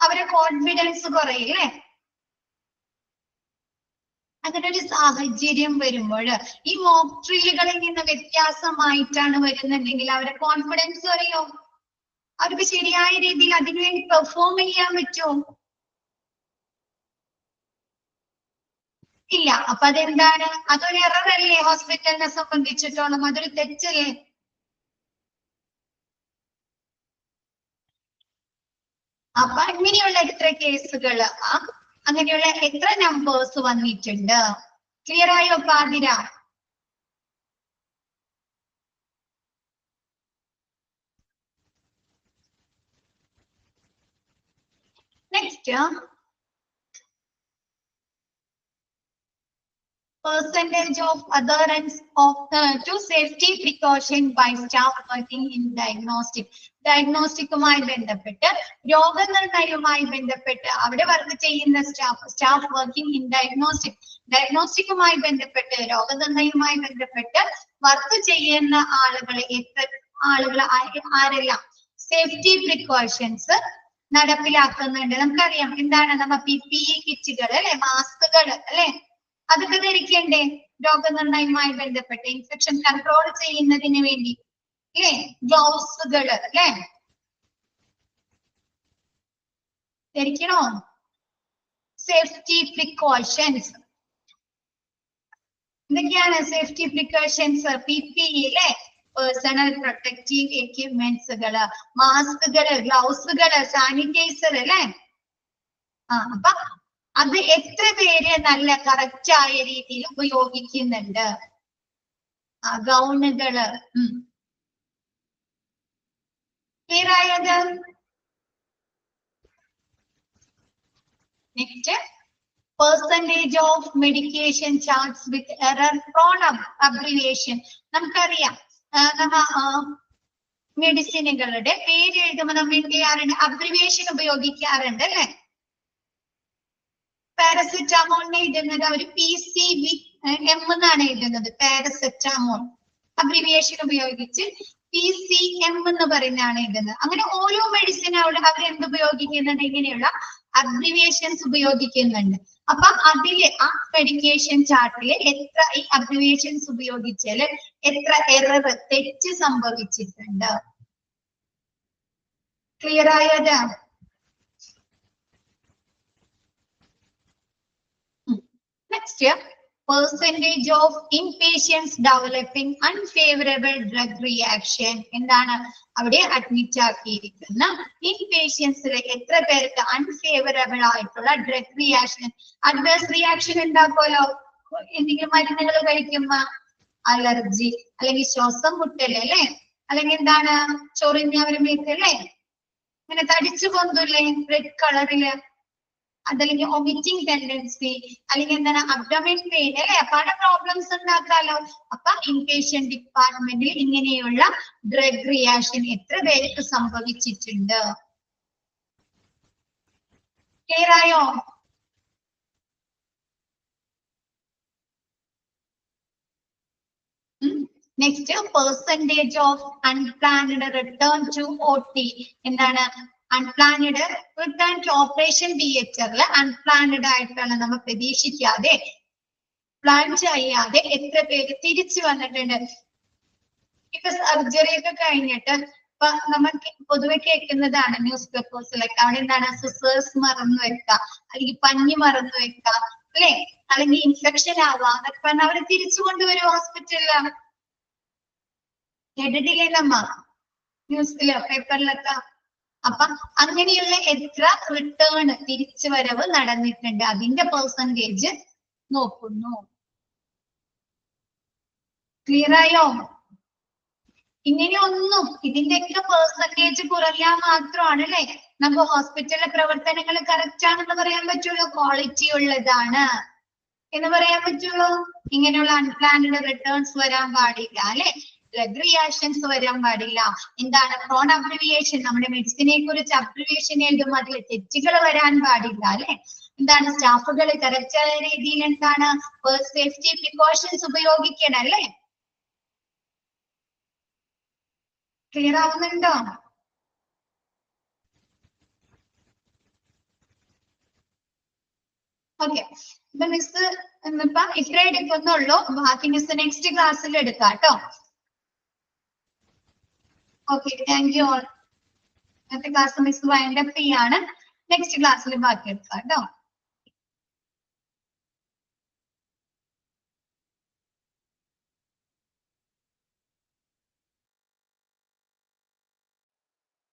അവരെ കോൺഫിഡൻസ് കുറയില്ലേ? അങ്ങനെ ഒരു സാഹചര്യം വരുമ്പോൾ ഈ മോക്ക് ഡ്രില്ലുകളിൽ നിന്ന് വ്യത്യാസമായിട്ടാണ് വരുന്നുണ്ടെങ്കിൽ അവരെ കോൺഫിഡൻസ് കുറയോ? അവർക്ക് ശരിയായ രീതിയിൽ അതിനുവേണ്ടി പെർഫോം ചെയ്യാൻ പറ്റുമോ? ഇല്ല. അപ്പൊ അതെന്താണ്? അതൊരു എറർ അല്ലേ? ഹോസ്പിറ്റലിനെ സംബന്ധിച്ചിടത്തോളം അതൊരു തെറ്റല്ലേ? അപ്പൊ അങ്ങനെയുള്ള എത്ര കേസുകൾ, അങ്ങനെയുള്ള എത്ര നമ്പേഴ്സ് വന്നിട്ടുണ്ട്? ക്ലിയർ ആയോ പാതിര? Next, percentage of adherence of to safety precaution by staff working in diagnostic. ഡയഗ്നോസ്റ്റിക്കുമായി ബന്ധപ്പെട്ട് രോഗനിർണയവുമായി ബന്ധപ്പെട്ട് അവിടെ വർക്ക് ചെയ്യുന്ന സ്റ്റാഫ് വർക്കിംഗ് ഇൻ ഡയഗ്നോസ്റ്റിക്കുമായി ബന്ധപ്പെട്ട് രോഗനിർണയവുമായി ബന്ധപ്പെട്ട് വർക്ക് ചെയ്യുന്ന ആളുകൾ ആരെല്ലാം സേഫ്റ്റി പ്രിക്കോഷൻസ് നടപ്പിലാക്കുന്നുണ്ട്. നമുക്കറിയാം എന്താണ് നമ്മ PPE കിറ്റുകൾ അല്ലെ, മാസ്കുകൾ അല്ലെ, അതൊക്കെ ധരിക്കണ്ടേ രോഗനിർണയവുമായി ബന്ധപ്പെട്ട് ഇൻഫെക്ഷൻ കൺട്രോൾ ചെയ്യുന്നതിന് വേണ്ടി അല്ലെ, ഗ്ലൗസുകൾ അല്ലെ ധരിക്കണോ? സേഫ്റ്റി പ്രിക്കോഷൻസ് എന്തൊക്കെയാണ് സേഫ്റ്റി പ്രിക്കോഷൻസ്? PPE അല്ലെ, പേഴ്സണൽ പ്രൊട്ടക്റ്റീവ് എക്യുപ്മെന്റ്സുകള്, മാസ്കുകള്, ഗ്ലൗസുകള്, സാനിറ്റൈസർ അല്ലെ. അപ്പൊ അത് എത്ര പേര് നല്ല കറക്റ്റ് ആയ രീതിയിൽ ഉപയോഗിക്കുന്നുണ്ട്? ഗൗണുകള് ക്ലിയർ ആയത്? Next, percentage of medication charts with error prone abbreviation. നമുക്കറിയാം മെഡിസിനുകളുടെ പേര് എഴുതുമ്പോൾ നമ്മൾ എന്ത് ചെയ്യാറുണ്ട്? അബ്രിവിയേഷൻ ഉപയോഗിക്കാറുണ്ട് അല്ലെ. പാരസെറ്റാമോളിനെ എഴുതുന്നത് അവർ PCBM എന്നാണ് എഴുതുന്നത്, പാരസെറ്റാമോൾ. അബ്രിവിയേഷൻ ഉപയോഗിച്ച് PCM എന്ന് പറയുന്നതാണ് എഴുതുന്നത്. അങ്ങനെ ഓരോ മെഡിസിൻ അവരെന്ത് ഉപയോഗിക്കുന്നുണ്ട്? ഇങ്ങനെയുള്ള അബ്രിവിയേഷൻസ് ഉപയോഗിക്കുന്നുണ്ട്. അപ്പൊ അതില് ആ മെഡിക്കേഷൻ ചാർട്ടില് എത്ര ഈ അബ്രിവിയേഷൻസ് ഉപയോഗിച്ചാല് എത്ര എറർ, തെറ്റ് സംഭവിച്ചിട്ടുണ്ട്? ക്ലിയർ ആയത്? Next, percentage of inpatients developing unfavorable drug reaction. എന്താണ് അവിടെ അഡ്മിറ്റ് ആക്കിയിരിക്കുന്ന ഇൻപേഷ്യൻസിലെ എത്ര പേർക്ക് അൺഫേവറബിൾ ആയിട്ടുള്ള ഡ്രഗ് റിയാക്ഷൻ, അഡ്വേഴ്സ് റിയാക്ഷൻ ഉണ്ടാക്കുമല്ലോ എന്തെങ്കിലും മരുന്നുകൾ കഴിക്കുമ്പോ? അലർജി, അല്ലെങ്കിൽ ശ്വാസം മുട്ടല് അല്ലെ, അല്ലെങ്കിൽ എന്താണ് ചൊറിഞ്ഞവരുമേക്ക് അല്ലെ, ഇങ്ങനെ തടിച്ചു പൊന്തൂല്ലേ റെഡ് കളറില്, അതല്ലെങ്കിൽ ഒമിറ്റിംഗ് ടെൻഡൻസി, അല്ലെങ്കിൽ എന്താണ് അബ്ഡോമിൻ പെയിൻ അല്ലെ, പല പ്രോബ്ലംസ് ഉണ്ടാക്കാലോ. അപ്പൊ ഇൻപേഷ്യന്റ് ഡിപ്പാർട്ട്മെന്റിൽ ഇങ്ങനെയുള്ള ഡ്രഗ് റിയാക്ഷൻ എത്ര പേർക്ക് സംഭവിച്ചിട്ടുണ്ട്? ക്ലിയർ ആയോ? Next, percentage of unplanned return to OT. എന്താണ് അൺപ്ലാൻഡ് റിട്ടേൺ ടു ഓപ്പറേഷൻ തിയേറ്ററിൽ അൺപ്ലാൻഡ് ആയിട്ടുള്ള നമ്മൾ പ്രതീക്ഷിക്കാതെ പ്ലാൻ ചെയ്യാതെ എത്ര പേര് തിരിച്ചു വന്നിട്ടുണ്ട്? ഇപ്പൊ സർജറി ഒക്കെ കഴിഞ്ഞിട്ട് ഇപ്പൊ നമ്മൾ പൊതുവെ കേൾക്കുന്നതാണ് ന്യൂസ് പേപ്പേഴ്സിലൊക്കെ, അവിടെ എന്താണ് സിസേഴ്സ് മറന്നു വെക്കുക, അല്ലെങ്കിൽ പഞ്ഞി മറന്നു വെക്കുക അല്ലെ, അല്ലെങ്കിൽ ഇൻഫെക്ഷൻ ആവാം എന്നൊക്കെ പറഞ്ഞാൽ അവര് തിരിച്ചു കൊണ്ടുവരും ഹോസ്പിറ്റലിലാണ്. കേട്ടിട്ടില്ലേ നമ്മ ന്യൂസിലോ പേപ്പറിലൊക്കെ? അപ്പൊ അങ്ങനെയുള്ള എത്ര റിട്ടേൺ, തിരിച്ചു വരവ് നടന്നിട്ടുണ്ട്, അതിന്റെ പെർസെന്റേജ് നോക്കുന്നു. ക്ലിയർ ആയോ? ഇങ്ങനെയൊന്നും ഇതിന്റെയൊക്കെ പെർസെന്റേജ് കുറഞ്ഞാൽ മാത്രമാണ് അല്ലെ നമുക്ക് ഹോസ്പിറ്റലിലെ പ്രവർത്തനങ്ങൾ കറക്റ്റ് ആണെന്ന് പറയാൻ പറ്റുള്ളൂ, ക്വാളിറ്റി ഉള്ളതാണ് എന്ന് പറയാൻ പറ്റുള്ളൂ. ഇങ്ങനെയുള്ള അൺപ്ലാൻഡ് റിട്ടേൺസ് വരാൻ പാടില്ല അല്ലെ, ഡ്രഗ് റിയാക്ഷൻസ് വരാൻ പാടില്ല. എന്താണ് പ്രോൺ അബ്രിവിയേഷൻ, നമ്മുടെ മെഡിസിനെ കുറിച്ച് അബ്രിവിയേഷൻ എഴുതുമ്പോൾ അതിൽ തെറ്റുകൾ വരാൻ പാടില്ല അല്ലെ. എന്താണ് സ്റ്റാഫുകൾ കറക്റ്റ് ആയ രീതിയിൽ എന്താണ് സേഫ്റ്റി പ്രിക്കോഷൻസ് ഉപയോഗിക്കണം അല്ലെ. ക്ലിയർ ആവുന്നുണ്ടോ? ഓക്കെ, ഇപ്പൊ മിസ് ഇന്നിപ്പോ ഇത്രേ എടുക്കുന്നുള്ളൂ, ബാക്കി മിസ് നെക്സ്റ്റ് ക്ലാസ്സിൽ എടുക്കാം കേട്ടോ. Okay, thank you all. ഇന്നത്തെ ക്ലാസ് മിസ് വൈൻഡ് അപ്പ് ചെയ്യാണ്, നെക്സ്റ്റ് ക്ലാസ്സിൽ ബാക്കി എടുക്കാം കേട്ടോ.